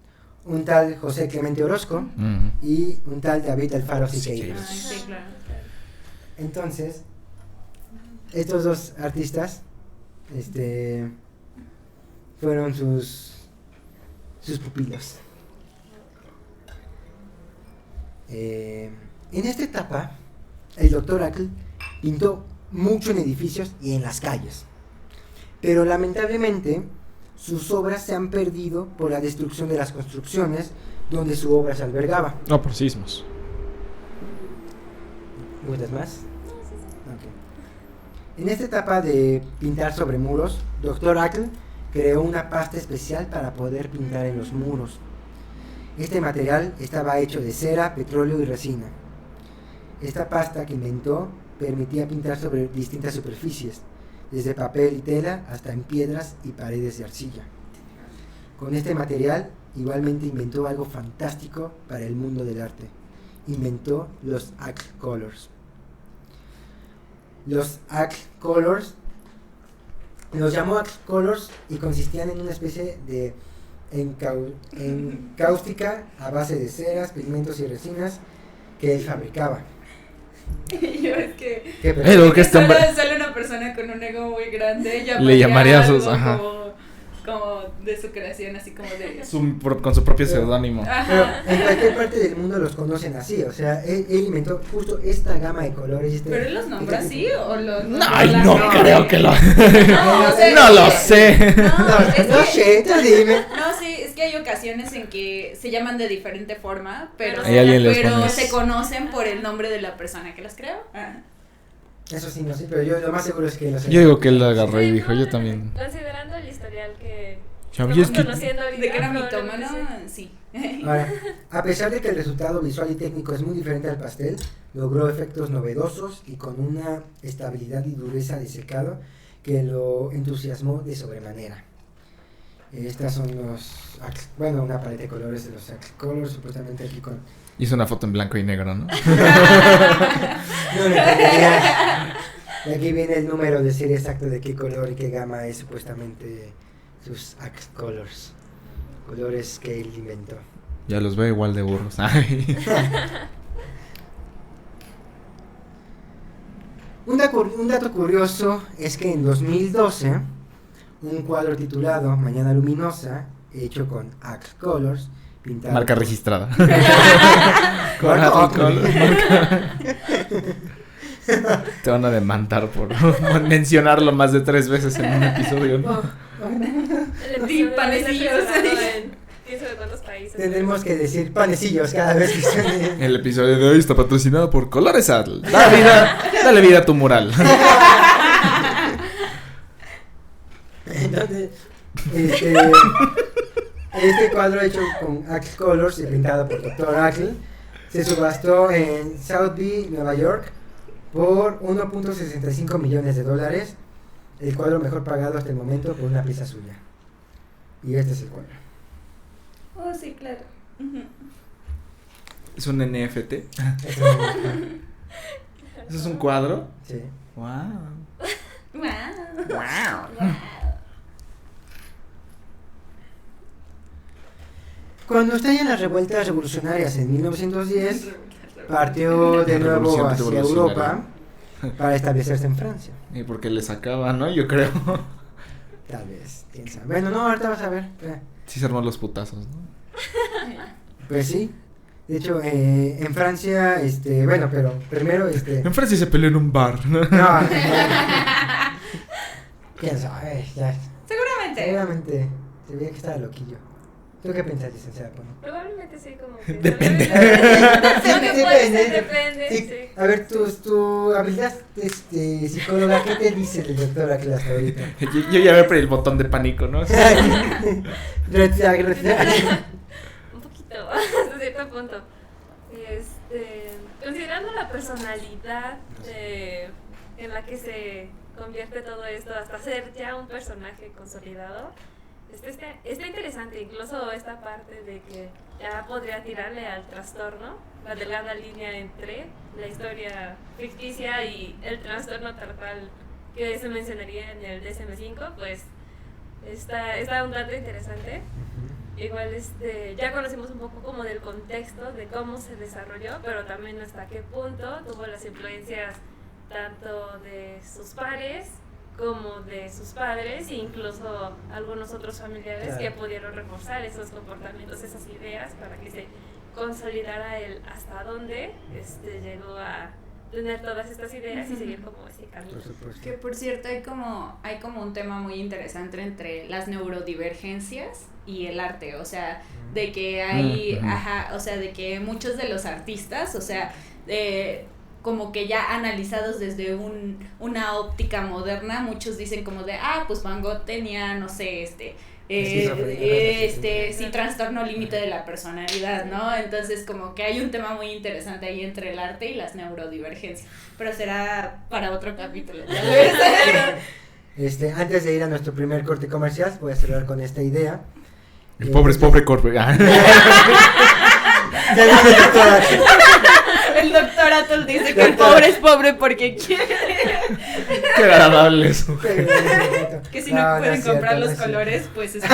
un tal José Clemente Orozco y un tal David Alfaro Siqueiros. Sí, claro. Entonces, estos dos artistas fueron sus pupilos. En esta etapa, el Dr. Ackle pintó mucho en edificios y en las calles, pero lamentablemente sus obras se han perdido por la destrucción de las construcciones donde su obra se albergaba. No, por sismos. ¿Gustas más? Okay. En esta etapa de pintar sobre muros, Dr. Ackle creó una pasta especial para poder pintar en los muros. Este material estaba hecho de cera, petróleo y resina. Esta pasta que inventó permitía pintar sobre distintas superficies, desde papel y tela hasta en piedras y paredes de arcilla. Con este material igualmente inventó algo fantástico para el mundo del arte. Inventó los Ackle Colors. Los Ackle Colors los llamó Ackle Colors y consistían en una especie de encáustica a base de ceras, pigmentos y resinas que él fabricaba. Yo es que Pero que solo una persona con un ego muy grande le llamaría sus como de su creación, así como de... Con su propio seudónimo. Pero Ajá. en cualquier parte del mundo los conocen así, o sea, él inventó justo esta gama de colores. ¿Pero él los nombra así o los Ay, no creo que lo... No, o sea, No lo sé. No, es No que- sé, tú dime. No, sí, es que hay ocasiones en que se llaman de diferente forma, pero, Ahí alguien les pero pone- se conocen por el nombre de la persona que los creó. Ajá. Eso sí, no sé, pero yo lo más seguro es que lo sé. Yo digo que él lo agarró y Sí, dijo, no, yo también. Considerando el historial que ¿Sabías estamos que- conociendo ahorita. De que era probablemente mitómano, sí. sí. Ahora, a pesar de que el resultado visual y técnico es muy diferente al pastel, logró efectos novedosos y con una estabilidad y dureza de secado que lo entusiasmó de sobremanera. Estas son bueno, una paleta de colores de los Axe Colors, supuestamente aquí con... Hizo una foto en blanco y negro, ¿no? No, y aquí viene el número de serie exacto de qué color y qué gama es supuestamente sus Axe Colors. Colores que él inventó. Ya los veo igual de burros. Ay. Un dato curioso es que en 2012, un cuadro titulado Mañana Luminosa, hecho con Axe Colors, pintado... Marca registrada. Marca Axe Oakley. Te van a demandar por mencionarlo más de 3 veces en un episodio, ¿no? El episodio Sí, de panecillos. presentado en quién sabe cuántos países. Tenemos que decir panecillos cada vez que suene. El episodio de hoy está patrocinado por Colores Adl. Dale vida a tu mural. Entonces, este cuadro hecho con Axe Colors y pintado por Dr. Ackle se subastó en Sotheby, Nueva York, por 1.65 millones de dólares. El cuadro mejor pagado hasta el momento por una pieza suya. Y este es el cuadro. Oh, sí, claro. Ujú. ¿Es un NFT? Este es el- ¿Eso es un cuadro? Sí. Wow. Wow. Cuando estallan las revueltas revolucionarias en 1910, partió de nuevo Revolución hacia revolucionaria. Europa para establecerse en Francia. Y porque le sacaba, ¿no? Yo creo. Tal vez, quién sabe. Bueno, no, ahorita vas a ver. Sí se armó los putazos, ¿no? Pues sí. De hecho, en Francia, bueno, pero primero, En Francia se peleó en un bar, ¿no? no, quién sabe, ya, Seguramente. seguramente, se veía que estaba loquillo. ¿Tú qué piensas, licenciada Pono? Probablemente sí, como que. Depende. No, que puede ser, Sí, depende, sí. sí. A ver, tu habilidad psicóloga, ¿qué te dice el doctor aquí hasta ahorita? Yo ya veo por el botón de pánico, ¿no? Red flag, red flag. Un poquito, hasta cierto punto. Considerando la personalidad en la que se convierte todo esto hasta ser ya un personaje consolidado, está interesante, incluso esta parte de que ya podría tirarle al trastorno, la delgada línea entre la historia ficticia y el trastorno tal cual que se mencionaría en el DSM-5, pues está un dato interesante. Igual ya conocimos un poco como del contexto de cómo se desarrolló, pero también hasta qué punto tuvo las influencias tanto de sus pares como de sus padres e incluso algunos otros familiares Claro. que pudieron reforzar esos comportamientos, esas ideas para que se consolidara el hasta dónde llegó a tener todas estas ideas y seguir como este camino. Por supuesto. Que por cierto hay como un tema muy interesante entre las neurodivergencias y el arte, o sea, de que hay, o sea, de que muchos de los artistas, o sea, como que ya analizados desde una óptica moderna, muchos dicen como de, pues Van Gogh tenía, no sé, sí, trastorno límite de la personalidad, ¿no? Entonces como que hay un tema muy interesante ahí entre el arte y las neurodivergencias, pero será para otro capítulo, tal vez. Antes de ir a nuestro primer corte comercial, voy a cerrar con esta idea. El pobre es pobre corpo. Ya dice el doctor Ackle. El doctor Atul dice que el pobre es pobre porque quiere. Qué agradable eso. Que si no, pueden es cierto, comprar no los es cierto. colores, pues es...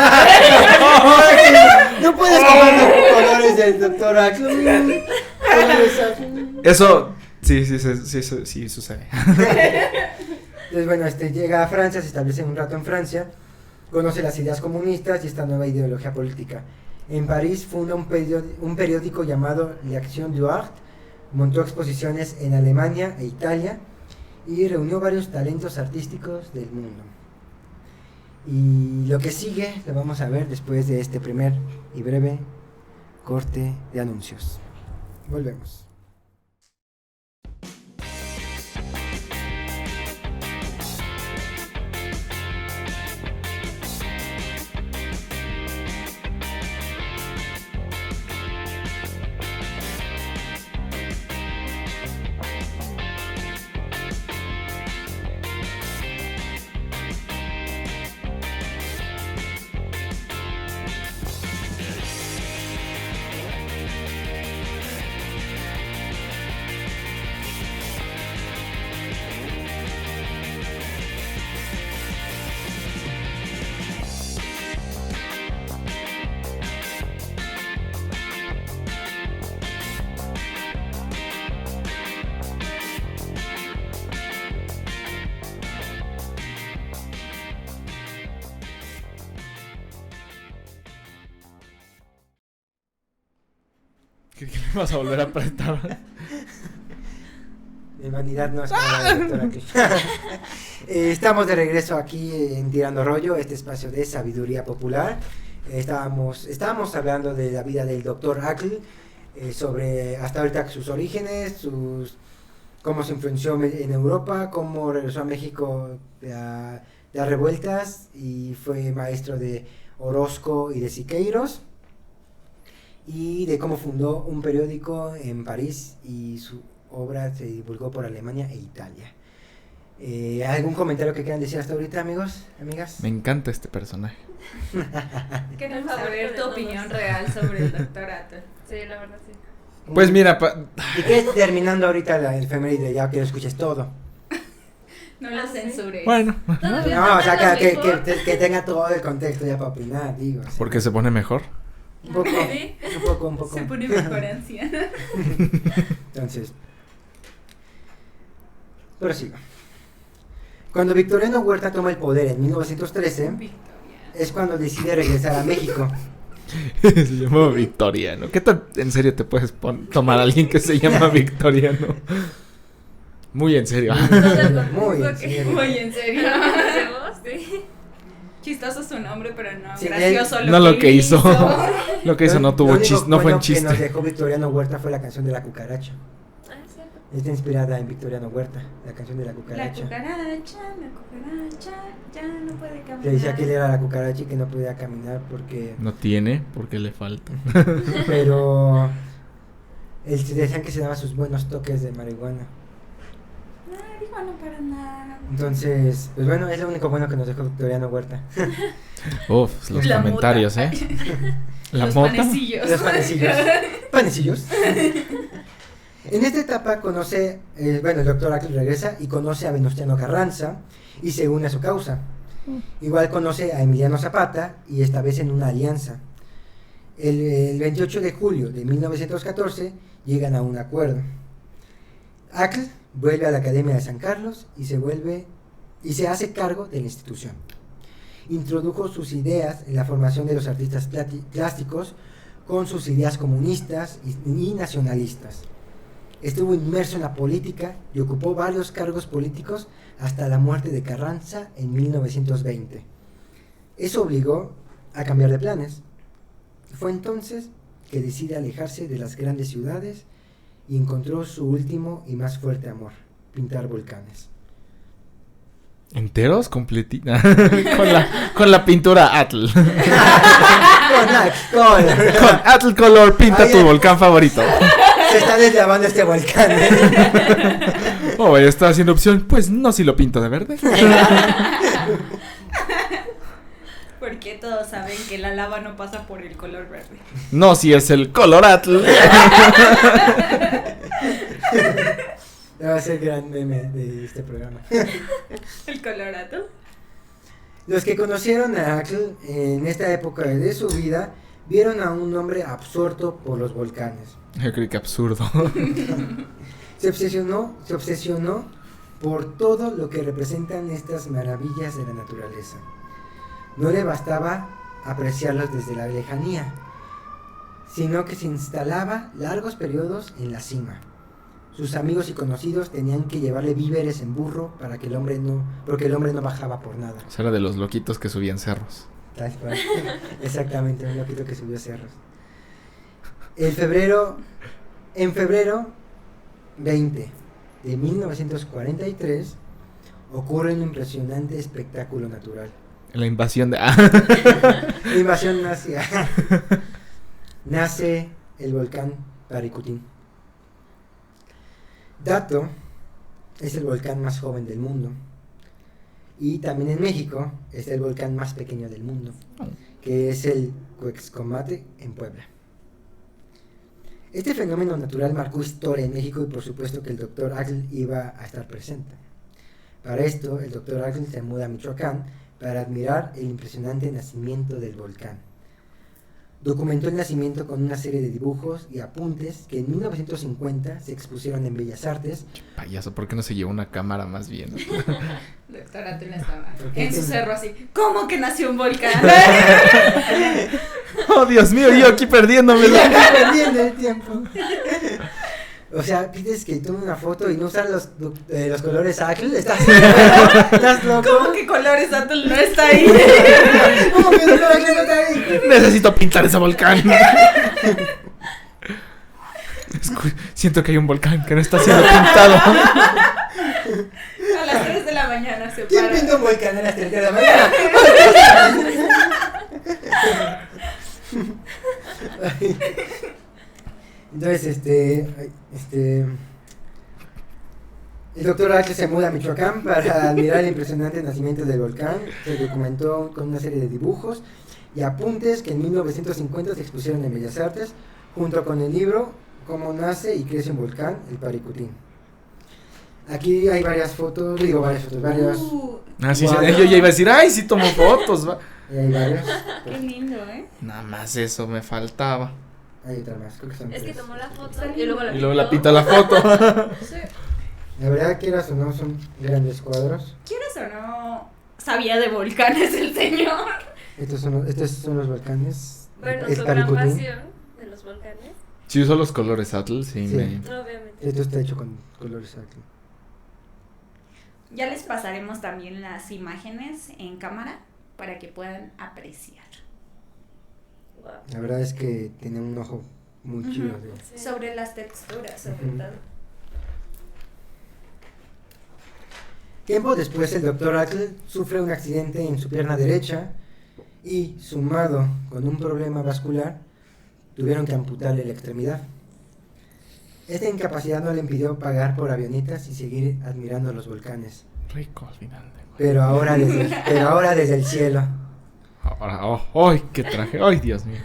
No puedes comprar los colores del doctor Ackle. Eso sí sucede. Entonces, bueno, llega a Francia, se establece un rato en Francia Conoce las ideas comunistas y esta nueva ideología política. En París funda un periódico llamado L'Action du Art, montó exposiciones en Alemania e Italia y reunió varios talentos artísticos del mundo. Y lo que sigue lo vamos a ver después de este primer y breve corte de anuncios. Volvemos. ¿Qué le vas a volver a apretar? En vanidad no es como la doctora aquí. Estamos de regreso aquí en Tirando Rollo, este espacio de sabiduría popular. Estábamos hablando de la vida del Dr. Ackl, sobre hasta ahorita sus orígenes, cómo se influenció en Europa, cómo regresó a México de las revueltas y fue maestro de Orozco y de Siqueiros, y de cómo fundó un periódico en París y su obra se divulgó por Alemania e Italia. ¿Algún comentario que quieran decir hasta ahorita, amigos, amigas? Me encanta este personaje. Queremos saber tu opinión real sobre el Dr. Ackl. Sí, la verdad sí. Pues mira, ¿Y qué es terminando ahorita la efeméride? Ya que lo escuches todo. No lo censures. bueno, Todavía No, o sea, falta lo que mejor. tenga todo el contexto ya para opinar, digo. o sea, porque se pone mejor. Un poco, Sí. un poco. Se pone mejor anciana. Entonces, prosigo. Cuando Victoriano Huerta toma el poder en 1913, Victoria. es cuando decide regresar a México. Se llama Victoriano. ¿Qué tan en serio te puedes tomar a alguien que se llama Victoriano? Muy en serio. Muy en Ok, serio. muy en serio. ¿De vos? Sí. Chistoso su nombre, pero no Sí, gracioso No lo que hizo. Lo que hizo no Lo tuvo único chiste, no fue bueno en que nos chiste. dejó Victoriano Huerta fue la canción de la cucaracha. Ah, es cierto. Está inspirada en Victoriano Huerta, la canción de la La cucaracha. cucaracha ya no puede caminar. Que decía que él era la cucaracha y que no podía caminar porque... No tiene, porque le falta. Pero... decían que se daba sus buenos toques de marihuana. No, dijo no para nada. Entonces, pues bueno, es lo único bueno que nos dejó Victoriano Huerta. Uf, los La comentarios, mota. La Los mota. panecillos. Los panecillos. Panecillos. En esta etapa conoce, el Dr. Ackl regresa y conoce a Venustiano Carranza y se une a su causa. Igual conoce a Emiliano Zapata y esta vez en una alianza. El 28 de julio de 1914 llegan a un acuerdo. Ackl vuelve a la Academia de San Carlos y se hace cargo de la institución. Introdujo sus ideas en la formación de los artistas plásticos con sus ideas comunistas y nacionalistas. Estuvo inmerso en la política y ocupó varios cargos políticos hasta la muerte de Carranza en 1920. Eso obligó a cambiar de planes. Fue entonces que decide alejarse de las grandes ciudades y encontró su último y más fuerte amor, pintar volcanes. ¿Enteros? Completita. con la pintura Ackl. Con Ackl Color pinta tu volcán favorito. Se está desllavando este volcán. Oh, ella está haciendo opción. Pues no, si lo pinto de verde. Porque todos saben que la lava no pasa por el color verde. No, si es el color Ackl. Va a ser gran meme de este programa. El colorado. Los que conocieron a Ackl en esta época de su vida vieron a un hombre absorto por los volcanes. Yo creo que absurdo. Se obsesionó por todo lo que representan estas maravillas de la naturaleza. No le bastaba apreciarlos desde la lejanía, sino que se instalaba largos periodos en la cima. Sus amigos y conocidos tenían que llevarle víveres en burro porque el hombre no bajaba por nada. O sea, era de los loquitos que subían cerros. Tal cual. Exactamente, un loquito que subió cerros. En febrero 20 de 1943 ocurre un impresionante espectáculo natural. La invasión de... La invasión nazi. Nace el volcán Paricutín. Dato es el volcán más joven del mundo. Y también en México es el volcán más pequeño del mundo, que es el Cuexcomate en Puebla. Este fenómeno natural marcó historia en México y por supuesto que el Dr. Axl iba a estar presente. Para esto, el Dr. Axl se muda a Michoacán para admirar el impresionante nacimiento del volcán. Documentó el nacimiento con una serie de dibujos y apuntes que en 1950 se expusieron en Bellas Artes. Payaso, ¿por qué no se llevó una cámara más bien? Doctora Tula estaba en su cerro así. ¿Cómo que nació un volcán? Oh, Dios mío, yo aquí perdiéndome. Perdiendo el tiempo. O sea, pides que tome una foto y no usar los colores Axl. ¿Estás loco? ¿Cómo que colores Atl no está ahí? ¿Cómo que Dr. Axl no está ahí? Necesito pintar ese volcán. Siento que hay un volcán que no está siendo pintado. A las 3 de la mañana se ¿Quién para. pinta un volcán a las 3 de la mañana? Entonces, el Dr. H se muda a Michoacán para admirar el impresionante nacimiento del volcán. Se documentó con una serie de dibujos y apuntes que en 1950 se expusieron en Bellas Artes, junto con el libro Cómo nace y crece un volcán, el Paricutín. Aquí hay varias fotos. Ah, sí, Guau. yo ya iba a decir, ay, sí tomo fotos. Va. Y hay varias. Qué lindo, ¿eh? Nada más eso me faltaba. Hay otra más, creo que son Es que tres. tomó la foto y luego la Y luego la pintó. pinta la foto. Sí. La verdad, quieras o no, son grandes cuadros. ¿Quieres o no? Sabía de volcanes el señor. Estos son los volcanes. Bueno, el su gran Paricutín. pasión de los volcanes. Si uso los colores Atl, sí, Sí. me... Obviamente. Esto está hecho con colores Axl. Ya les pasaremos también las imágenes en cámara para que puedan apreciar. Wow. La verdad es que tiene un ojo muy chido. Sí. Sobre las texturas, sobre Ujú. todo. Tiempo después, el Dr. Axl sufre un accidente en su pierna derecha y, sumado con un problema vascular, tuvieron que amputarle la extremidad. Esta incapacidad no le impidió pagar por avionetas y seguir admirando los volcanes, Rico al final. pero ahora desde el cielo. Ahora, ¡ay, qué traje! ¡Ay, Dios mío!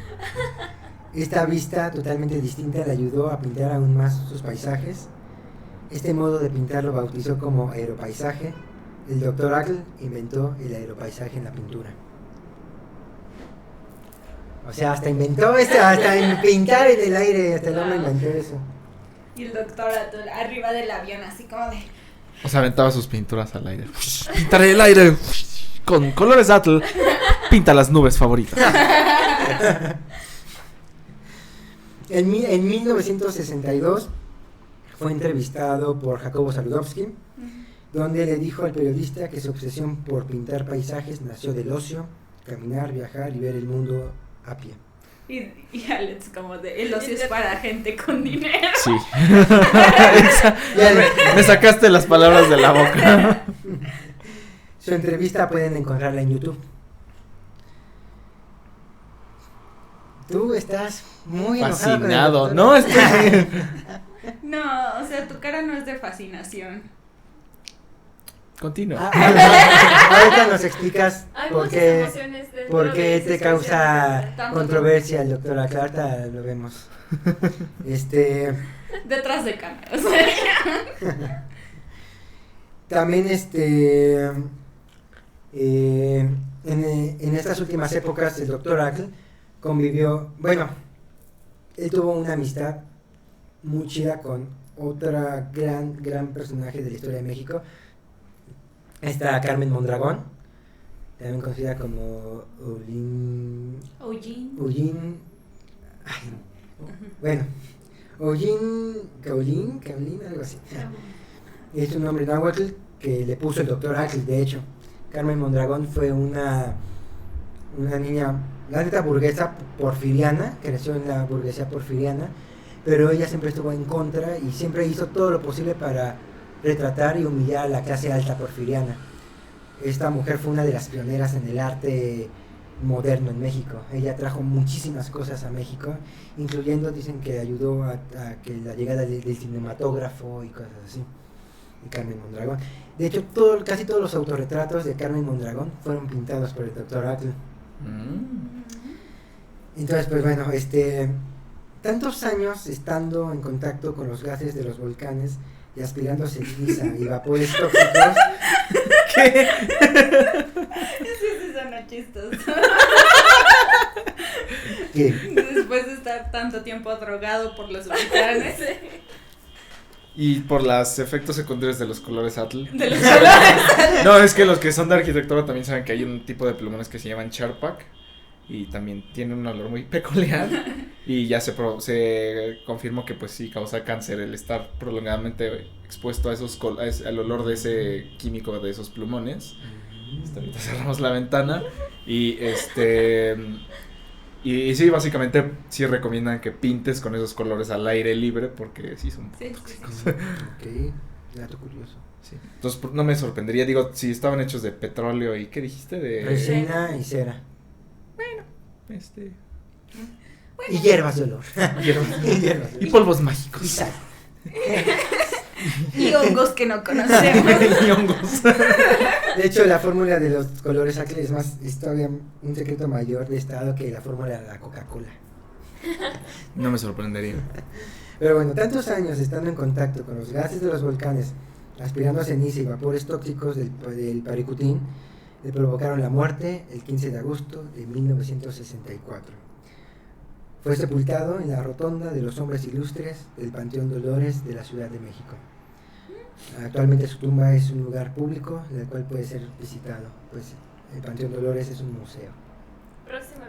Esta vista totalmente distinta le ayudó a pintar aún más sus paisajes. Este modo de pintar lo bautizó como aeropaisaje. El Dr. Axl inventó el aeropaisaje en la pintura. O sea, hasta en pintar en el aire, hasta el hombre inventó eso. Y el doctor Atul arriba del avión, así como de. O sea, aventaba sus pinturas al aire. Pintaré el aire con colores Atl. Pinta las nubes favoritas. En 1962 fue entrevistado por Jacobo Saludowski, donde le dijo al periodista que su obsesión por pintar paisajes nació del ocio, caminar, viajar y ver el mundo a pie. Y Alex, como de. El ocio es para gente con dinero. Sí. Me sacaste las palabras de la boca. Su entrevista pueden encontrarla en YouTube. Tú estás muy enojado con el Fascinado. doctor. No, estoy... No, o sea, tu cara no es de fascinación. Continúa. Ahorita nos explicas Hay por muchas qué, emociones dentro por qué de te esa causa expresión. controversia el doctor Aclarta, lo vemos. Detrás de cámaras. También en estas últimas épocas el doctor Axl convivió, bueno, él tuvo una amistad muy chida con otra gran personaje de la historia de México, esta Carmen Mondragón, también conocida como Eugene. Ay, bueno, Eugene Caulín, algo así. Es un nombre náhuatl que le puso el doctor Atl, de hecho. Carmen Mondragón fue una niña, la neta burguesa porfiriana, creció en la burguesía porfiriana, pero ella siempre estuvo en contra y siempre hizo todo lo posible para retratar y humillar a la clase alta porfiriana. Esta mujer fue una de las pioneras en el arte moderno en México. Ella trajo muchísimas cosas a México, incluyendo, dicen que ayudó a que la llegada del cinematógrafo y cosas así. Y Carmen Mondragón. De hecho, casi todos los autorretratos de Carmen Mondragón fueron pintados por el doctor Atl. Entonces, pues bueno, tantos años estando en contacto con los gases de los volcanes y aspirando ceniza y vapores tóxicos. ¿Qué? Sí, suena chistoso. ¿Qué? Después de estar tanto tiempo drogado por los volcanes. Y por los efectos secundarios de los colores Atl. De los colores. No, es que los que son de arquitectura también saben que hay un tipo de plumones que se llaman Charpak. Y también tienen un olor muy peculiar. Y ya se confirmó que pues sí causa cáncer el estar prolongadamente expuesto a al olor de ese químico de esos plumones. Ahorita cerramos la ventana. Y y sí, básicamente sí recomiendan que pintes con esos colores al aire libre porque sí son tóxicos. Ok, dato curioso. Sí. Entonces no me sorprendería, digo, si estaban hechos de petróleo y ¿qué dijiste? De resina y cera. Bueno. Y hierbas de olor. Y polvos mágicos. Y sal. Y hongos que no conocemos. Y hongos. De hecho, la fórmula de los colores Atl es todavía un secreto mayor de estado que la fórmula de la Coca-Cola. No me sorprendería. Pero bueno, tantos años estando en contacto con los gases de los volcanes, aspirando a ceniza y vapores tóxicos del Paricutín, le provocaron la muerte el 15 de agosto de 1964. Fue sepultado en la rotonda de los hombres ilustres del Panteón Dolores de la Ciudad de México. Actualmente su tumba es un lugar público en el cual puede ser visitado, pues el Panteón Dolores es un museo. Próxima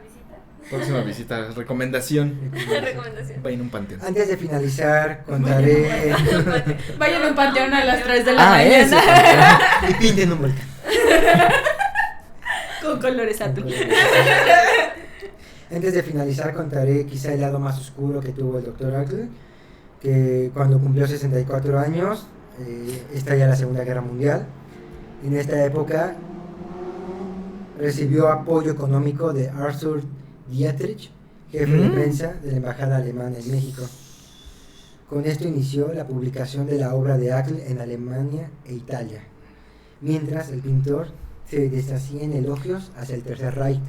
visita. Recomendación. Recomendación. Vayan a un panteón. Antes de finalizar, contaré... Vayan a un panteón a las 3 de la mañana. Y pinten un volcán. Con colores Atl. Antes de finalizar, contaré quizá el lado más oscuro que tuvo el Dr. Atl, que cuando cumplió 64 años, estalla la Segunda Guerra Mundial. En esta época recibió apoyo económico de Arthur Dietrich, jefe de prensa de la Embajada Alemana en México. Con esto inició la publicación de la obra de Atl en Alemania e Italia, mientras el pintor se deshacía en elogios hacia el Tercer Reich.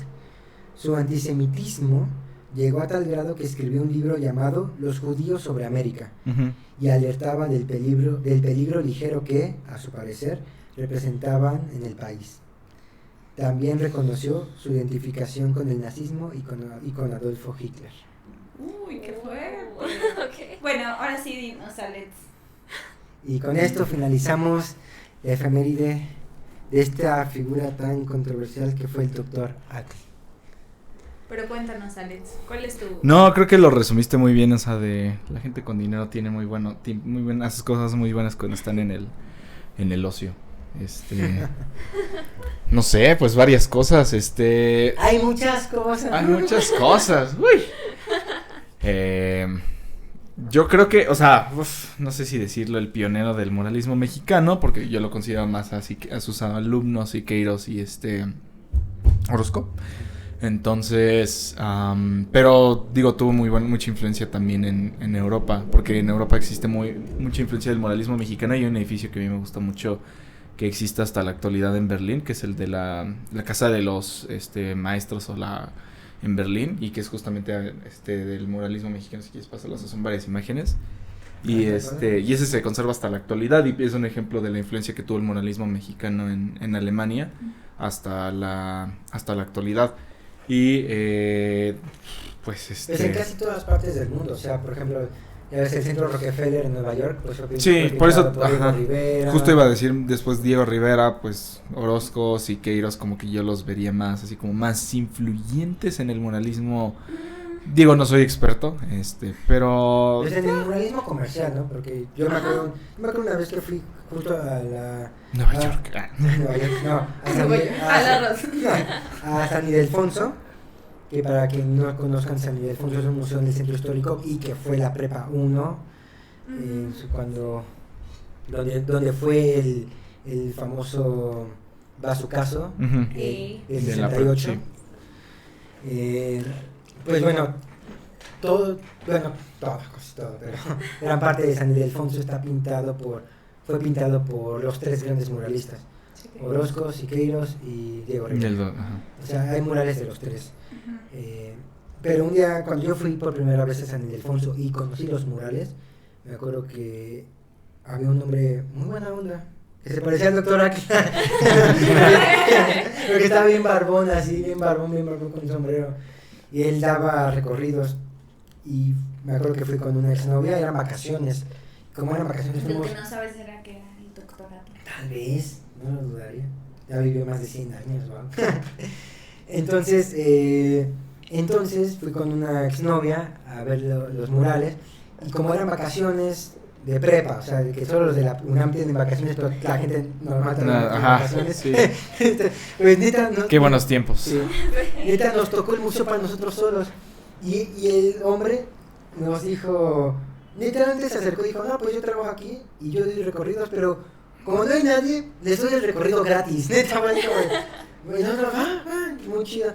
Su antisemitismo llegó a tal grado que escribió un libro llamado Los judíos sobre América, y alertaba del peligro ligero que, a su parecer, representaban en el país. También reconoció su identificación con el nazismo y con Adolfo Hitler. Uy, qué fuerte. Okay. Bueno, ahora sí dinos, Alex. Y con esto finalizamos la efeméride de esta figura tan controversial que fue el Dr. Atl. Pero cuéntanos, Alex, ¿cuál es tu...? No, creo que lo resumiste muy bien, o sea, de la gente con dinero tiene muy buenas cosas muy buenas cuando están en el ocio. No sé, pues varias cosas, Hay muchas cosas. Hay muchas cosas, uy. Yo creo que, o sea, no sé si decirlo, el pionero del muralismo mexicano, porque yo lo considero más así que a sus alumnos, Siqueiros y Orozco. Entonces, pero digo, tuvo mucha influencia también en Europa, porque en Europa existe mucha influencia del muralismo mexicano. Hay un edificio que a mí me gusta mucho que existe hasta la actualidad en Berlín, que es el de la casa de los maestros en Berlín, y que es justamente del muralismo mexicano. Si quieres pasarlas, son varias imágenes. Y y ese se conserva hasta la actualidad, y es un ejemplo de la influencia que tuvo el muralismo mexicano en Alemania hasta la actualidad. Y pues Pues en casi todas partes del mundo, o sea, por ejemplo, Ya ves, el centro Rockefeller en Nueva York, pues fue Sí, fue por eso, pintado por Diego ajá. Rivera. Justo iba a decir después Diego Rivera, pues Orozco, Siqueiros, como que yo los vería más, así como más influyentes en el muralismo. Digo, no soy experto, pero... Pues en el muralismo comercial, ¿no? Porque yo me acuerdo una vez que fui justo a la... Nueva a- York. Nueva York, no, a San, A la Rosa. a San Ildefonso, que para quien no conozcan, San Ildefonso es un museo en el centro histórico y que fue la prepa 1, donde fue el famoso bazucazo Ujú. Sí. del De la 68. sí. Pues bueno, todo, casi todo, pero gran parte de San Ildefonso fue pintado por los tres grandes muralistas, Orozco, Siqueiros y Diego Y el Rivera. ajá. O sea, hay murales de los tres. Pero un día, cuando yo fui por primera vez a San Ildefonso y conocí los murales, me acuerdo que había un hombre muy buena onda, que se parecía al doctor Aquila, porque estaba bien barbón, así, bien barbón con sombrero. Y él daba recorridos y me acuerdo que fui con una exnovia, eran vacaciones. Como eran vacaciones Lo fuimos, que no sabes era que era el doctorado. tal vez, no lo dudaría, ya vivió más de 100 años, ¿no? Entonces fui con una exnovia a ver los murales y como eran vacaciones de prepa, o sea, de que solo los de la UNAM tienen vacaciones, pero la gente normal también tiene Ajá, vacaciones. sí. Pues neta, Qué buenos tiempos. sí, neta nos tocó el museo para nosotros solos y el hombre nos dijo, literalmente se acercó y dijo, no, pues yo trabajo aquí y yo doy recorridos, pero como no hay nadie, les doy el recorrido gratis, neta, y nosotros, muy chido.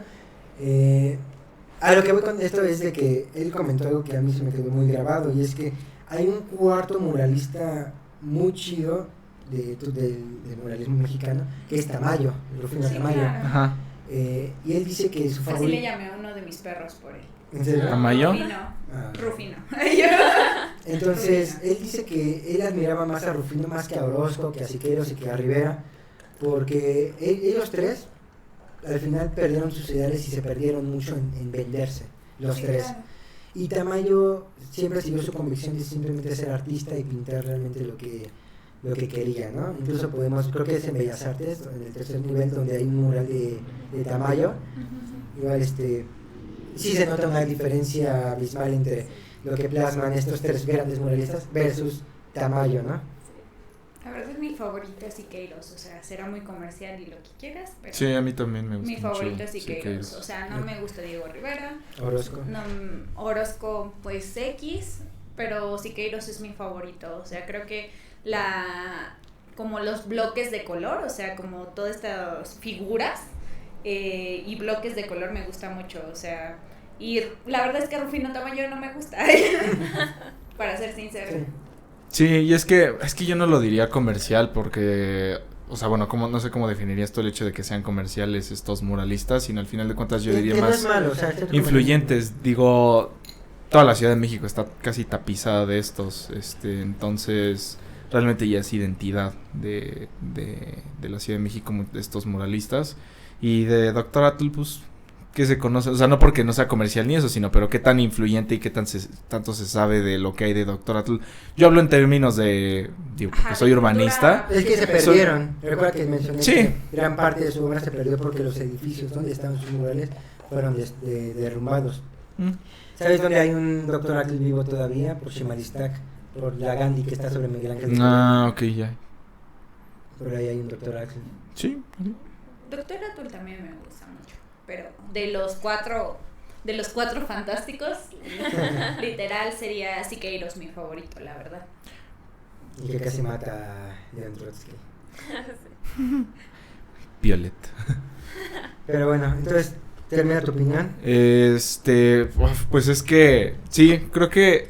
A lo que voy con esto es de que él comentó algo que a mí se me quedó muy grabado y es que hay un cuarto muralista muy chido del muralismo mexicano que es Tamayo, Rufino Sí, Tamayo. claro. Ajá. Y él dice que su Así le favorito... llamé a uno de mis perros por él. ¿En serio? ¿Tamayo? Rufino. Ah. Rufino. Entonces, él dice que él admiraba más a Rufino más que a Orozco, que a Siqueiros y que a Rivera, porque ellos tres al final perdieron sus ideales y se perdieron mucho en venderse, los Sí, tres. claro. Y Tamayo siempre siguió su convicción de simplemente ser artista y pintar realmente lo que quería, ¿no? Incluso creo que es en Bellas Artes, en el tercer nivel, donde hay un mural de Tamayo. Igual, sí se nota una diferencia abismal entre lo que plasman estos tres grandes muralistas versus Tamayo, ¿no? La verdad es mi favorito es Siqueiros, o sea, será muy comercial y lo que quieras, pero Sí, a mí también me gusta mi mucho favorito es Siqueiros, Siqueiros. o sea, no me gusta Diego Rivera, Orozco. no, Orozco pues X, pero Siqueiros es mi favorito, o sea, creo que como los bloques de color, o sea, como todas estas figuras y bloques de color me gusta mucho, o sea, y la verdad es que Rufino Tamayo no me gusta, para ser sincero. Sí. Sí, y es que yo no lo diría comercial porque, o sea, bueno, no sé cómo definirías tú el hecho de que sean comerciales estos muralistas, sino al final de cuentas yo diría Que no más es malo, o sea, es influyentes. Digo, toda la Ciudad de México está casi tapizada de estos, entonces realmente ya es identidad de la Ciudad de México estos muralistas. Y de Dr. Atul, pues, que se conoce, o sea, no porque no sea comercial ni eso, sino pero qué tan influyente y qué tanto se sabe de lo que hay de Dr. Atul. Yo hablo en términos de, digo, porque Ajá, soy de urbanista. cultura. Es que se perdieron. Recuerda que mencioné Sí. que gran parte de su obra se perdió porque los edificios donde estaban sus murales fueron derrumbados. Mm. ¿Sabes dónde hay un doctor Atul vivo todavía? Por Ximalistac, por la Gandhi que está sobre Miguel Ángel. Ah, ok, ya. Por ahí hay un doctor Atul. Sí. Doctor Atul también me gusta mucho, pero de los cuatro fantásticos, literal sería Siqueiros mi favorito, la verdad. Y que casi mata a León Trotsky. Violet. Pero bueno, entonces, termina tu opinión. Pues es que sí, creo que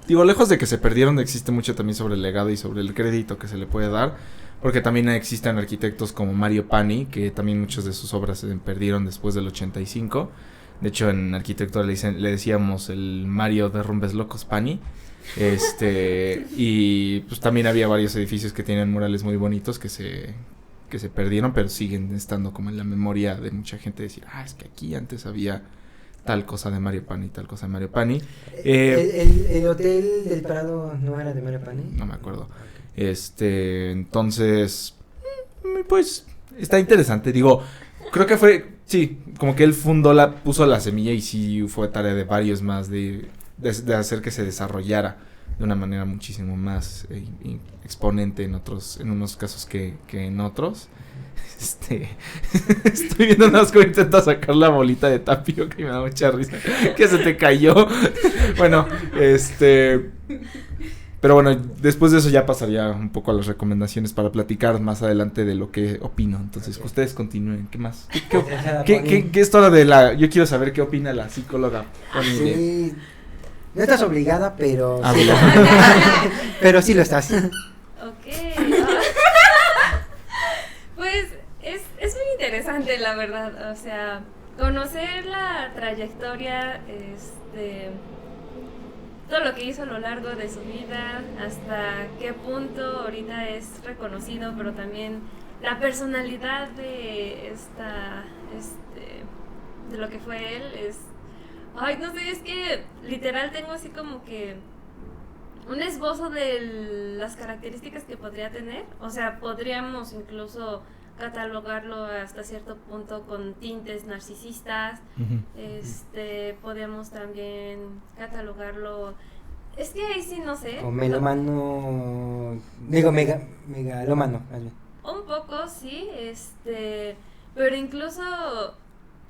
digo, lejos de que se perdieron, existe mucho también sobre el legado y sobre el crédito que se le puede dar, porque también existen arquitectos como Mario Pani, que también muchas de sus obras se perdieron después del 85. De hecho, en arquitectura le decíamos el Mario Derrumbes Locos Pani. Y pues también había varios edificios que tienen murales muy bonitos que se perdieron, pero siguen estando como en la memoria de mucha gente, decir, es que aquí antes había tal cosa de Mario Pani, tal cosa de Mario Pani. El hotel del Prado no era de Mario Pani. No me acuerdo. Entonces, pues está interesante. Digo, creo que fue, sí, como que él puso la semilla y sí fue tarea de varios más de hacer que se desarrollara de una manera muchísimo más exponente en unos casos que en otros. Estoy viendo nada más cómo intenta sacar la bolita de tapioca y me da mucha risa que se te cayó. Bueno, pero bueno, después de eso ya pasaría un poco a las recomendaciones para platicar más adelante de lo que opino. Entonces, ustedes continúen. ¿Qué más? ¿Qué es todo de la...? Yo quiero saber qué opina la psicóloga. Sí, no estás obligada, pero... Ah, sí, pero sí lo estás. Ok. Pues es muy interesante, la verdad. O sea, conocer la trayectoria, todo lo que hizo a lo largo de su vida, hasta qué punto ahorita es reconocido, pero también la personalidad de de lo que fue él es... Ay, no sé, es que literal tengo así como que un esbozo de las características que podría tener. O sea, podríamos incluso catalogarlo hasta cierto punto con tintes narcisistas. Podemos también catalogarlo... Es que ahí sí no sé. O melómano... Digo, megalómano. Un poco, sí. Pero incluso...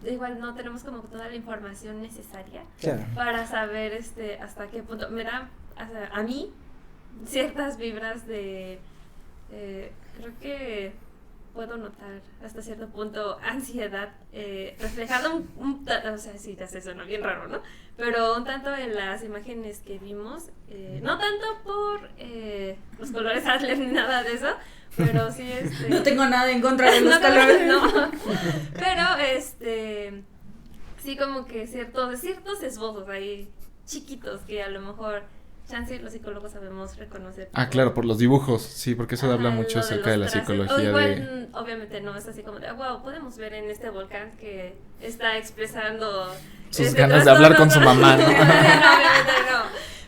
Igual no tenemos como toda la información necesaria, claro, para saber hasta qué punto. Me da a mí ciertas vibras de... creo que puedo notar hasta cierto punto ansiedad reflejada o sea, sí, ya se suena bien raro, ¿no? Pero un tanto en las imágenes que vimos, no tanto por los colores Adler ni nada de eso, pero sí no tengo nada en contra de los colores, no. Pero sí como que ciertos esbozos ahí chiquitos que a lo mejor chance los psicólogos sabemos reconocer. Ah, claro, por los dibujos, sí, porque eso habla mucho acerca de la psicología. O igual, obviamente no es así como de, wow, podemos ver en este volcán que está expresando sus ganas de hablar con su mamá, ¿no? No, obviamente no.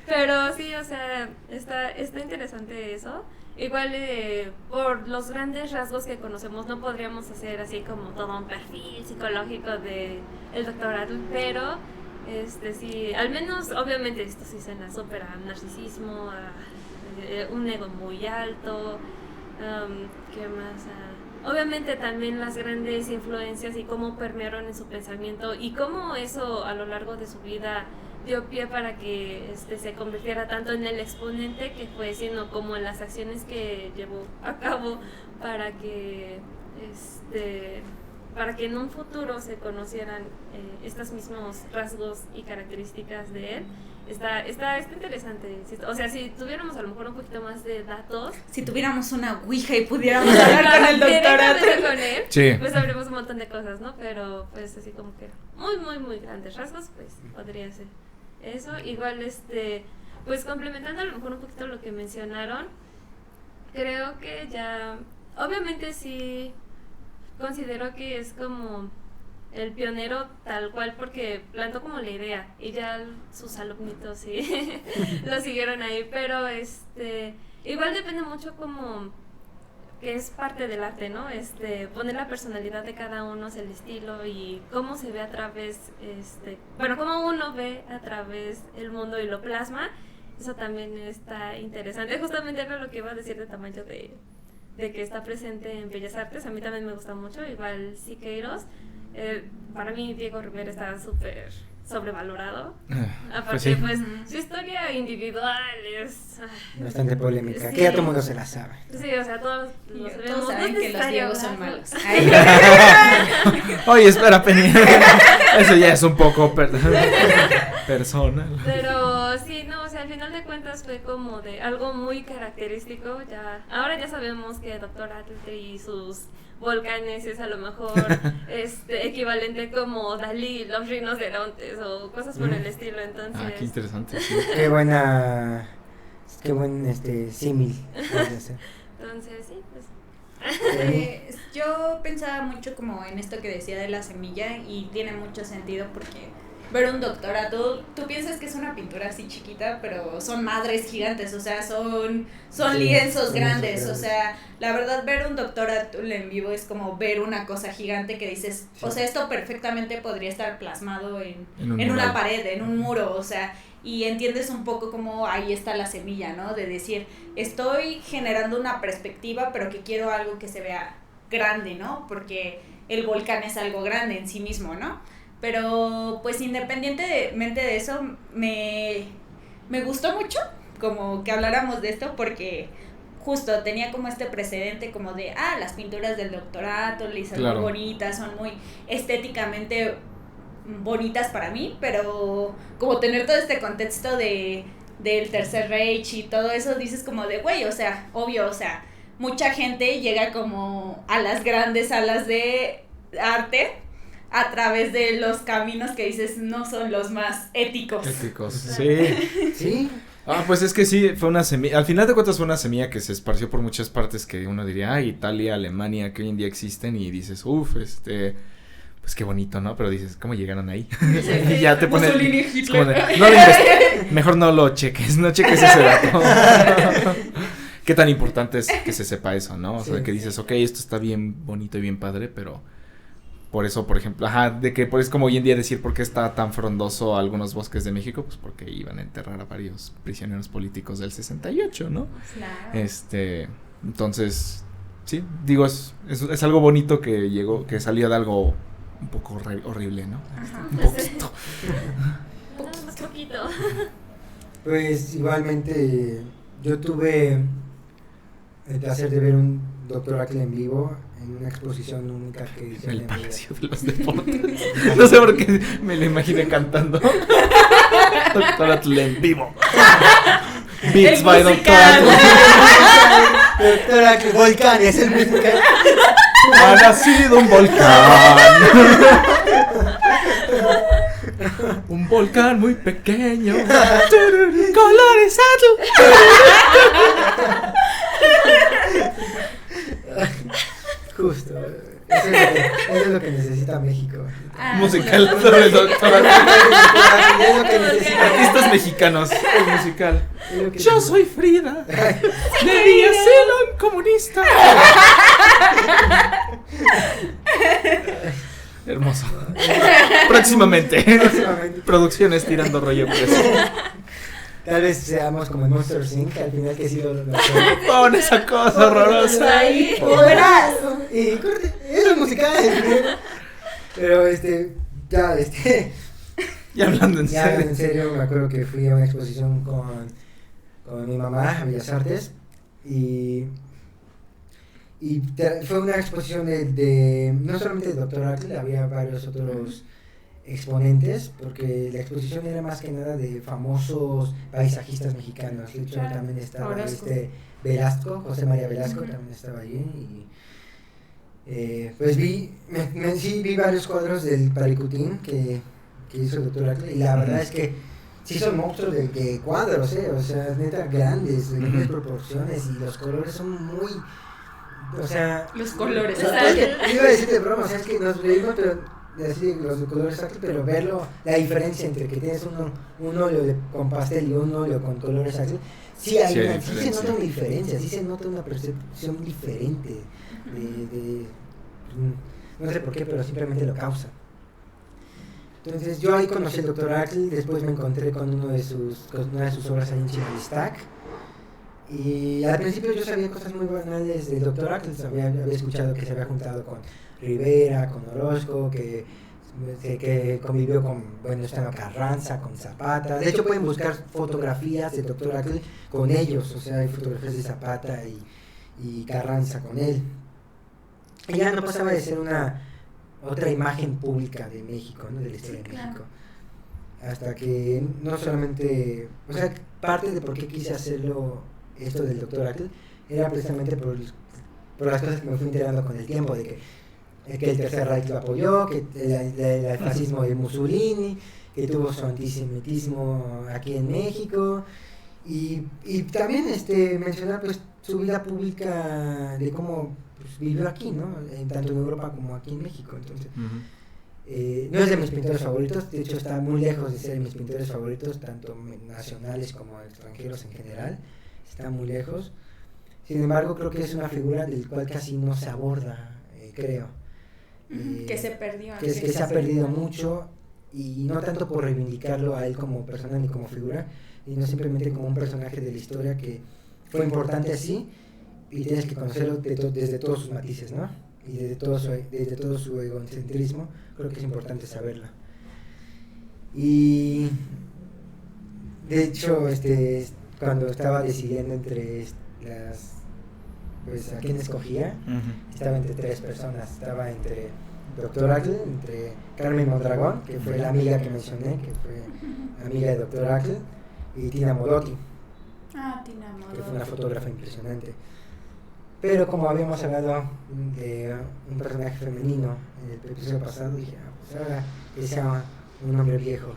Pero sí, o sea, está interesante eso. Igual por los grandes rasgos que conocemos no podríamos hacer así como todo un perfil psicológico de el Dr. Adler, pero sí, al menos obviamente esto sí suena súper a narcisismo, a un ego muy alto, ¿qué más? Obviamente también las grandes influencias y cómo permearon en su pensamiento y cómo eso a lo largo de su vida dio pie para que se convirtiera tanto en el exponente que fue, sino como en las acciones que llevó a cabo para que en un futuro se conocieran estos mismos rasgos y características de él. Está interesante. O sea, si tuviéramos a lo mejor un poquito más de datos, si tuviéramos una ouija y pudiéramos hablar con el doctor con él, sí, pues sabremos un montón de cosas, ¿no? Pero pues así como que muy, muy, muy grandes rasgos, pues podría ser eso. Igual pues complementando a lo mejor un poquito lo que mencionaron, creo que ya obviamente sí considero que es como el pionero tal cual, porque plantó como la idea y ya sus alumnitos sí lo siguieron ahí, pero igual depende mucho como que es parte del arte, ¿no? Poner la personalidad de cada uno, el estilo y cómo se ve a través, cómo uno ve a través el mundo y lo plasma. Eso también está interesante. Justamente era lo que iba a decir de Tamayo de que está presente en Bellas Artes. A mí también me gusta mucho, igual Siqueiros. Para mí Diego Rivera está súper sobrevalorado. Aparte, pues su historia individual es bastante polémica, sí, que ya todo el mundo se la sabe. Sí, o sea, todos saben que los Diegos son malos. Oye, espera, Penny. Eso ya es un poco personal. Pero sí, no, o sea, al final de cuentas fue como de algo muy característico. Ahora ya sabemos que Dr. Adler y sus volcanes es a lo mejor equivalente como Dalí, los rinocerontes o cosas por el estilo. Entonces, qué interesante, sí. Qué buen símil. Entonces, sí, pues yo pensaba mucho como en esto que decía de la semilla y tiene mucho sentido porque ver un doctorado, tú piensas que es una pintura así chiquita, pero son madres gigantes, o sea, son Sí, lienzos son grandes, lienzos o sea, la verdad ver un doctorado en vivo es como ver una cosa gigante que dices, Sí. o sea, esto perfectamente podría estar plasmado en una mural. pared, en un muro, o sea, y entiendes un poco cómo ahí está la semilla, ¿no? De decir, estoy generando una perspectiva, pero que quiero algo que se vea grande, ¿no? Porque el volcán es algo grande en sí mismo, ¿no? Pero pues independientemente de eso, me gustó mucho como que habláramos de esto porque justo tenía como este precedente como de, las pinturas del Dr. Atoli son Claro. muy bonitas, son muy estéticamente bonitas para mí, pero como tener todo este contexto del Tercer Reich y todo eso, dices como de, güey, o sea, obvio, o sea, mucha gente llega como a las grandes salas de arte a través de los caminos que dices no son los más éticos. Éticos, sí. Sí, Pues es que sí, fue una semilla, al final de cuentas fue una semilla que se esparció por muchas partes que uno diría, Italia, Alemania, que hoy en día existen y dices, pues qué bonito, ¿no? Pero dices, ¿cómo llegaron ahí? Y ya te pones Mussolini, es como de, Hitler. no lo mejor no lo cheques, no cheques ese dato. Qué tan importante es que se sepa eso, ¿no? O sea, Sí. que dices, ok, esto está bien bonito y bien padre, pero por eso, por ejemplo, es como hoy en día decir por qué está tan frondoso algunos bosques de México, pues porque iban a enterrar a varios prisioneros políticos del 68, ¿no? Claro. Entonces, sí, digo, es algo bonito que llegó, que salió de algo un poco horrible, ¿no? Ajá. Un poquito. Un poquito. pues igualmente yo tuve el placer de ver un Dr. Atl en vivo en una exposición única que En hicieron el en Palacio de los Deportes. No sé por qué me lo imaginé cantando. Doctor Atl en vivo. Beats El by Doctor musical. Atl. Dr. Atl, Volcán, es el musical. Ha nacido un volcán. Un volcán muy pequeño. Colores Atl. Justo. Eso es lo que necesita México. Musical claro. sobre el Doctor Atl. Es lo que necesita Artistas mexicanos. El musical. Es lo que Yo necesita. soy Frida. Debía ser un comunista. Hermoso. Próximamente. Próximamente. Producciones tirando rollo por eso. Tal vez seamos como en Monster Inc. Al final que sí lo Pon esa cosa horrorosa ahí. Ahí, verás. Y corte, eso es musical. Pero ya Y hablando en ya en serio. serio me acuerdo que fui a una exposición con mi mamá a Bellas Artes y fue una exposición de no solamente del Dr. Atl, había varios otros exponentes, porque la exposición era más que nada de famosos paisajistas mexicanos. De hecho, Claro. también estaba Orozco. Velasco, José María Velasco, Ujú. también estaba allí. Y pues sí, vi varios cuadros del Paricutín que hizo el Dr. Atl, y la verdad es que sí son monstruos de cuadros, o sea, neta grandes, de grandes proporciones, y los colores son muy, o sea, Los colores. o sea, es que, iba a decir de broma, o sea, es que nos reímos, pero así los de colores Atl, pero verlo, la diferencia entre que tienes un óleo con pastel y un óleo con colores Atl, sí hay Sí hay una, sí se diferencia. nota una diferencia, sí se nota una percepción diferente no sé por qué, pero simplemente lo causa. Entonces yo ahí conocí al Dr. Atl, después me encontré con una de sus obras ahí en Chimalistac. Y al principio yo sabía cosas muy banales del Dr. Atl, había escuchado que se había juntado con Rivera, con Orozco, que convivió estaba Carranza, con Zapata. De hecho pueden buscar fotografías del Dr. Atl con ellos, o sea, hay fotografías de Zapata y Carranza con él. Y ya no pasaba de ser otra imagen pública de México, ¿no? De la historia de Claro. México. Hasta que no solamente, o sea, parte de por qué quise hacerlo esto del Dr. Atl era precisamente por las cosas que me fui enterando con el tiempo, de que el Tercer Reich lo apoyó, que el fascismo de Mussolini, que tuvo su antisemitismo aquí en México, y también mencionar pues su vida pública de cómo pues, vivió aquí, ¿no? Tanto en Europa como aquí en México. Entonces, No es de mis pintores favoritos, de hecho está muy lejos de ser de mis pintores favoritos, tanto nacionales como extranjeros en general, está muy lejos. Sin embargo, creo que es una figura del cual casi no se aborda, creo. Que se perdió. Que se ha perdido mucho, y no tanto por reivindicarlo a él como persona ni como figura, sino simplemente como un personaje de la historia que fue importante así, y tienes que conocerlo desde todos sus matices, ¿no? Y desde todo su egocentrismo, creo que es importante saberlo. Y de hecho, cuando estaba decidiendo entre a quién escogía, estaba entre 3 personas. Estaba entre Dr. Ackle, entre Carmen Mondragón, que fue la amiga que mencioné, que fue amiga de Dr. Ackle, y Tina Modotti, Tina Modotti, que fue una fotógrafa impresionante. Pero como habíamos hablado de un personaje femenino en el episodio pasado, dije, pues ahora que sea un hombre viejo.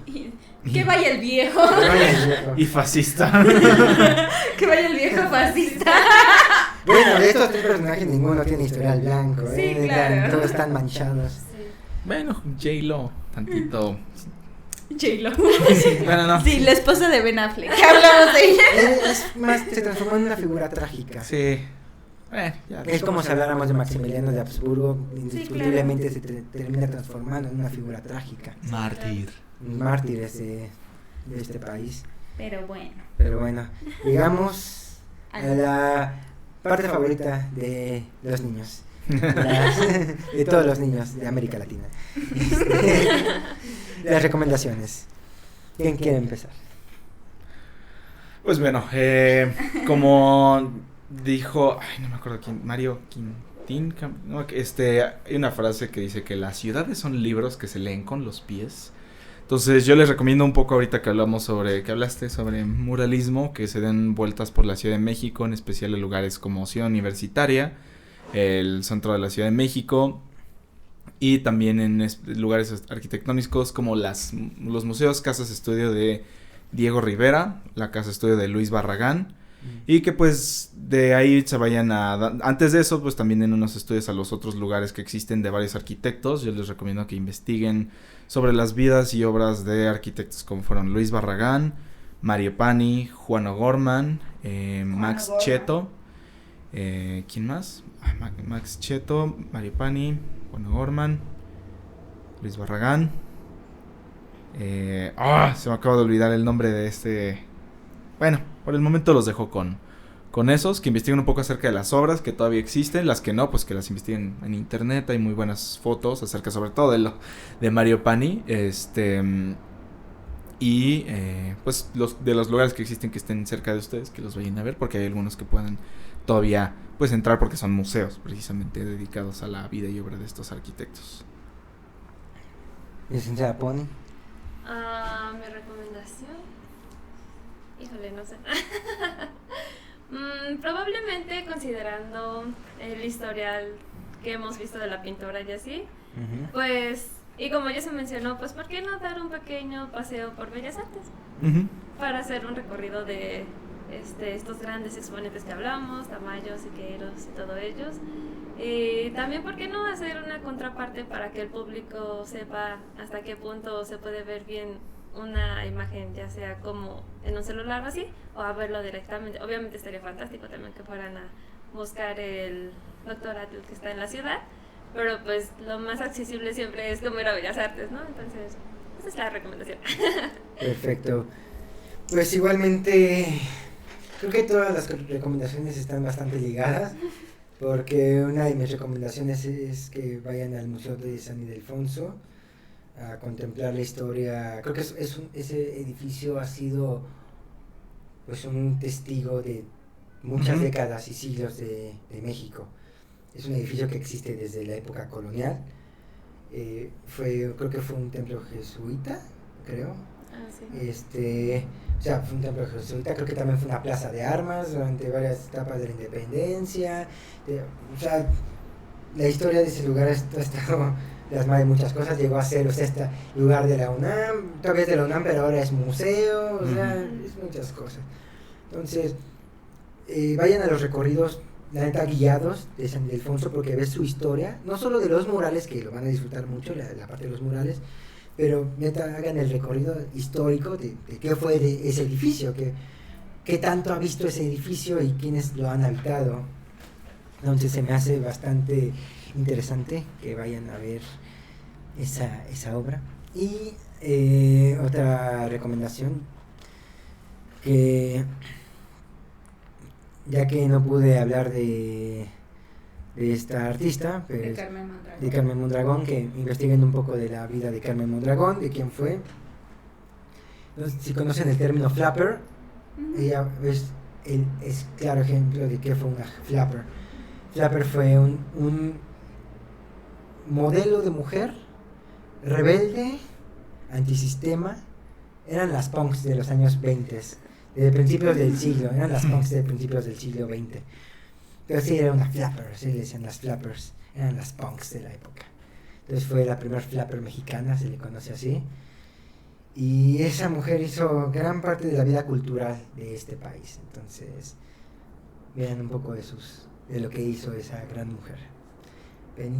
Que vaya el viejo. Que vaya el viejo. Y fascista. Que vaya el viejo fascista. Bueno, de estos 3 personajes ninguno tiene historial blanco, Sí, claro. Todos están manchados. Sí. Bueno, J-Lo, tantito. J-Lo. Bueno, no. Sí, la esposa de Ben Affleck. ¿Qué hablamos de ella? Es más, se transformó en una figura trágica. Sí. Ya. Es como si habláramos de Maximiliano de Habsburgo, indiscutiblemente se termina transformando en una figura trágica. Mártir. Un mártir de este país. Pero bueno. Llegamos a la parte favorita de los niños. De todos los niños de América Latina. Las recomendaciones. ¿Quién quiere empezar? Pues bueno, como dijo, no me acuerdo quién, Mario Quintín, no, hay una frase que dice que las ciudades son libros que se leen con los pies. Entonces yo les recomiendo un poco ahorita que hablaste sobre muralismo, que se den vueltas por la Ciudad de México, en especial en lugares como Ciudad Universitaria, el centro de la Ciudad de México, y también en lugares arquitectónicos como los museos, casas estudio de Diego Rivera, la casa estudio de Luis Barragán, y que pues de ahí se vayan antes de eso pues también en unos estudios a los otros lugares que existen de varios arquitectos. Yo les recomiendo que investiguen sobre las vidas y obras de arquitectos como fueron Luis Barragán, Mario Pani, Juan O'Gorman, Max Cheto, ¿quién más? Max Cheto, Mario Pani, Juan O'Gorman, Luis Barragán, se me acaba de olvidar el nombre de bueno, por el momento los dejo con esos, que investiguen un poco acerca de las obras que todavía existen, las que no, pues que las investiguen en internet. Hay muy buenas fotos acerca sobre todo de Mario Pani, y pues de los lugares que existen que estén cerca de ustedes, que los vayan a ver, porque hay algunos que puedan todavía pues entrar porque son museos precisamente dedicados a la vida y obra de estos arquitectos. Licenciada Pony. Mi recomendación, híjole, no sé. Probablemente considerando el historial que hemos visto de la pintora y así, pues, y como ya se mencionó, pues, ¿por qué no dar un pequeño paseo por Bellas Artes? Para hacer un recorrido de estos grandes exponentes que hablamos, Tamayo, Siqueiros y todos ellos. Y también, ¿por qué no hacer una contraparte para que el público sepa hasta qué punto se puede ver bien una imagen, ya sea como en un celular o así, o a verlo directamente? Obviamente estaría fantástico también que fueran a buscar el Dr. Ackle que está en la ciudad, pero pues lo más accesible siempre es como ir a Bellas Artes, ¿no? Entonces, esa es la recomendación. Perfecto. Pues igualmente, creo que todas las recomendaciones están bastante ligadas, porque una de mis recomendaciones es que vayan al Museo de San Ildefonso a contemplar la historia. Creo que ese edificio ha sido pues un testigo de muchas décadas y siglos de México. Es un edificio que existe desde la época colonial. Creo que fue un templo jesuita, creo. Sí. O sea, fue un templo jesuita, creo que también fue una plaza de armas durante varias etapas de la independencia. O sea, la historia de ese lugar ha estado plasmada de muchas cosas. Llegó a ser, este lugar de la UNAM, todavía es de la UNAM, pero ahora es museo, o sea, es muchas cosas. Entonces, vayan a los recorridos la neta, guiados de San Ildefonso, porque ves su historia, no solo de los murales, que lo van a disfrutar mucho, la parte de los murales, pero neta, hagan el recorrido histórico de qué fue de ese edificio, qué tanto ha visto ese edificio y quiénes lo han habitado. Entonces se me hace bastante interesante que vayan a ver esa obra. Y otra recomendación, que ya que no pude hablar de esta artista, pues, de Carmen Mondragón, que investiguen un poco de la vida de Carmen Mondragón, de quién fue. Entonces, si conocen el término flapper, ella es claro ejemplo de qué fue una flapper. Flapper fue un modelo de mujer rebelde, antisistema. Eran las punks de los años 20, de principios del siglo, eran las punks de principios del siglo XX. Pero sí, era una flapper, así le decían las flappers, eran las punks de la época. Entonces fue la primera flapper mexicana, se le conoce así. Y esa mujer hizo gran parte de la vida cultural de este país. Entonces, vean un poco de lo que hizo esa gran mujer. Penny.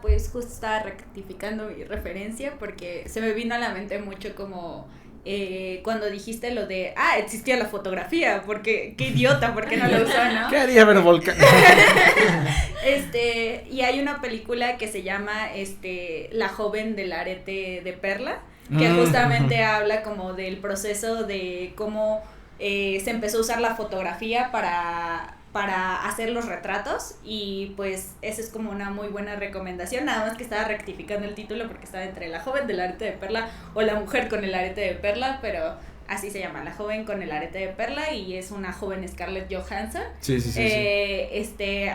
Pues justo estaba rectificando mi referencia porque se me vino a la mente mucho como cuando dijiste lo de, existía la fotografía, porque qué idiota, porque no lo usó, ¿no? ¿Qué haría ver Volcán? Y hay una película que se llama La joven del arete de perla, que justamente habla como del proceso de cómo se empezó a usar la fotografía para hacer los retratos, y pues esa es como una muy buena recomendación. Nada más que estaba rectificando el título porque estaba entre La joven del arete de perla o La mujer con el arete de perla, pero así se llama, La joven con el arete de perla, y es una joven Scarlett Johansson. Sí.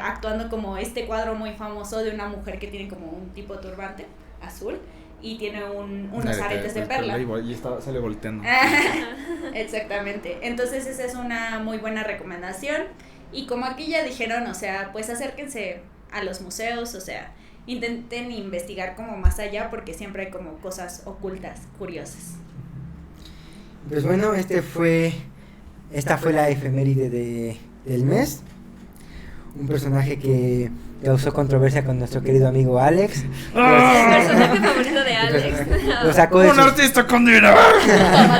Actuando como este cuadro muy famoso de una mujer que tiene como un tipo turbante azul y tiene unos aretes de perla. Y sale volteando. Exactamente. Entonces esa es una muy buena recomendación. Y como aquí ya dijeron, o sea, pues acérquense a los museos, o sea, intenten investigar como más allá, porque siempre hay como cosas ocultas, curiosas. Pues bueno, esta fue la efeméride del mes. Un personaje que causó controversia con nuestro querido amigo Alex. El personaje favorito de Alex. Lo sacó de ¡Un artista con dinero!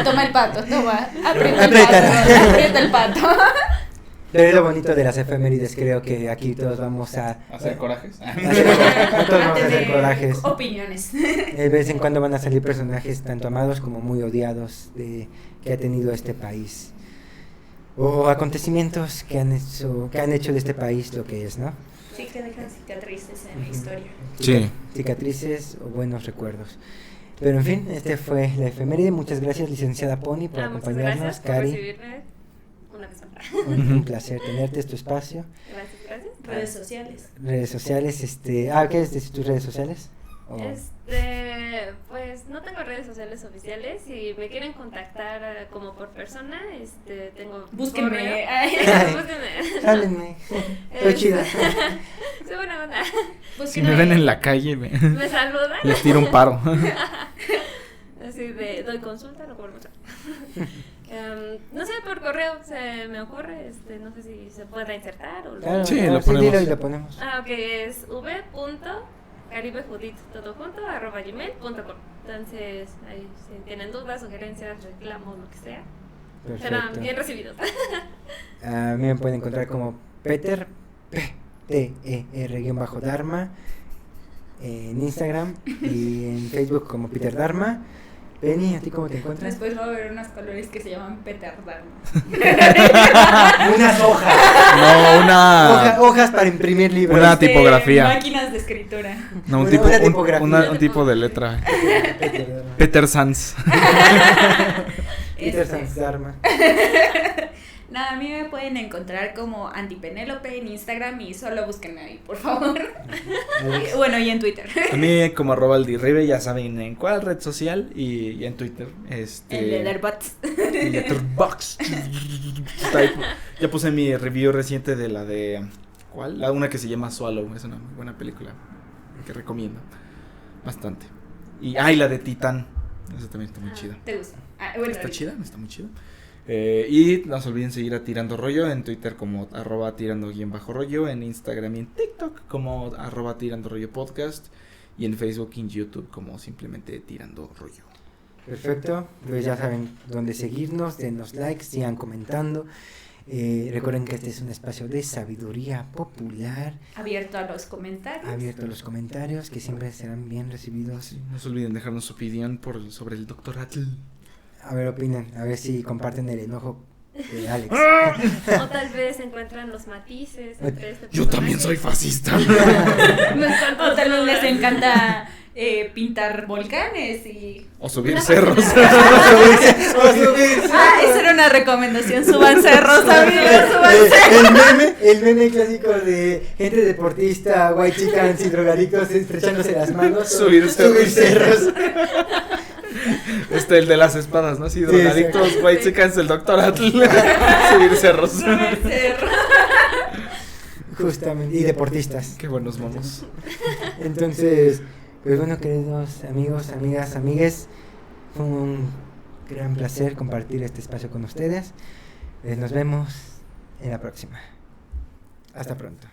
Toma el pato, toma. Aprieta el pato. Pero es lo bonito de las efemérides, creo que aquí todos vamos a ¿Hacer corajes? Todos vamos a hacer corajes. Opiniones. De vez en cuando van a salir personajes tanto amados como muy odiados que ha tenido este país. O acontecimientos que han hecho de este país lo que es, ¿no? Sí, que dejan cicatrices en la historia. Sí. Cicatrices o buenos recuerdos. Pero en fin, fue la efeméride. Muchas gracias, licenciada Pony, por acompañarnos. Muchas gracias Cari. por recibirme. Una vez más. Un placer tenerte, es tu espacio. Gracias. Redes sociales. ¿Qué es tus redes sociales? Pues no tengo redes sociales oficiales. Si me quieren contactar como por persona, tengo Búsquenme. Búsquenme. Háblenme. Estoy chida. Soy buena onda. Si me ven en la calle, me saludan. les tiro un paro. Así doy consulta, no cobro mucho. No sé, por correo se me ocurre, no sé si se puede insertar o Claro, sí, lo ponemos. dilo y lo ponemos. Ok, es v.caribejudit.gmail.com. Entonces, ahí si tienen dudas, sugerencias, reclamos, lo que sea, serán Perfecto. bien recibidos. A mí me pueden encontrar como Peter, P-T-E-R-Dharma, en Instagram y en Facebook como Peter Dharma. Penny, ¿a ti cómo te encuentras? Después va a haber unos colores que se llaman petardano. Unas hojas. No, Hojas para imprimir libros. Una tipografía. Máquinas de escritura. No, un Una tipografía. un tipo de letra. Peter Sans. Peter Sans Dharma. Nada, a mí me pueden encontrar como Antipenélope en Instagram y solo búsquenme ahí, por favor. Bueno, y en Twitter. A mí como @aldirribe, ya saben en cuál red social y en Twitter. En Letterboxd. Letterboxd. Ya puse mi review reciente de la de ¿cuál? Una que se llama Swallow, es una muy buena película que recomiendo bastante. Y la de Titán, esa también está muy chida. ¿Te gusta? Bueno, Está chida, está muy chida. Y no se olviden seguir a Tirando Rollo en Twitter como @tirando_rollo, en Instagram y en TikTok como @tirando rollo podcast, y en Facebook y en YouTube como simplemente Tirando Rollo. Perfecto, pues ya saben dónde seguirnos, denos likes, sigan comentando. Recuerden que este es un espacio de sabiduría popular, Abierto a los comentarios. abierto a los comentarios, que siempre serán bien recibidos. Sí, no se olviden dejarnos su opinión sobre el Dr. Atl. A ver, opinen, a ver si comparten el enojo de Alex. O tal vez encuentran los matices entre este Yo también personaje. soy fascista. Me encanta O tal vez les todo. encanta pintar volcanes y... O subir cerros. O subirse. Ah, esa era una recomendación. Suban cerros, amigos, suban cerros. El meme clásico de gente deportista, white chickens y drogadictos estrechándose las manos. Subir cerros. cerros. El de las espadas, ¿no? Sí, Sí, drogadictos, sí. white chickens, el Dr. Atl. Subir cerros. Suban cerros. Justamente, y deportistas. Qué buenos monos. Entonces, pues bueno, queridos amigos, amigas, amigues, fue un gran placer compartir este espacio con ustedes. Nos vemos en la próxima. Hasta pronto.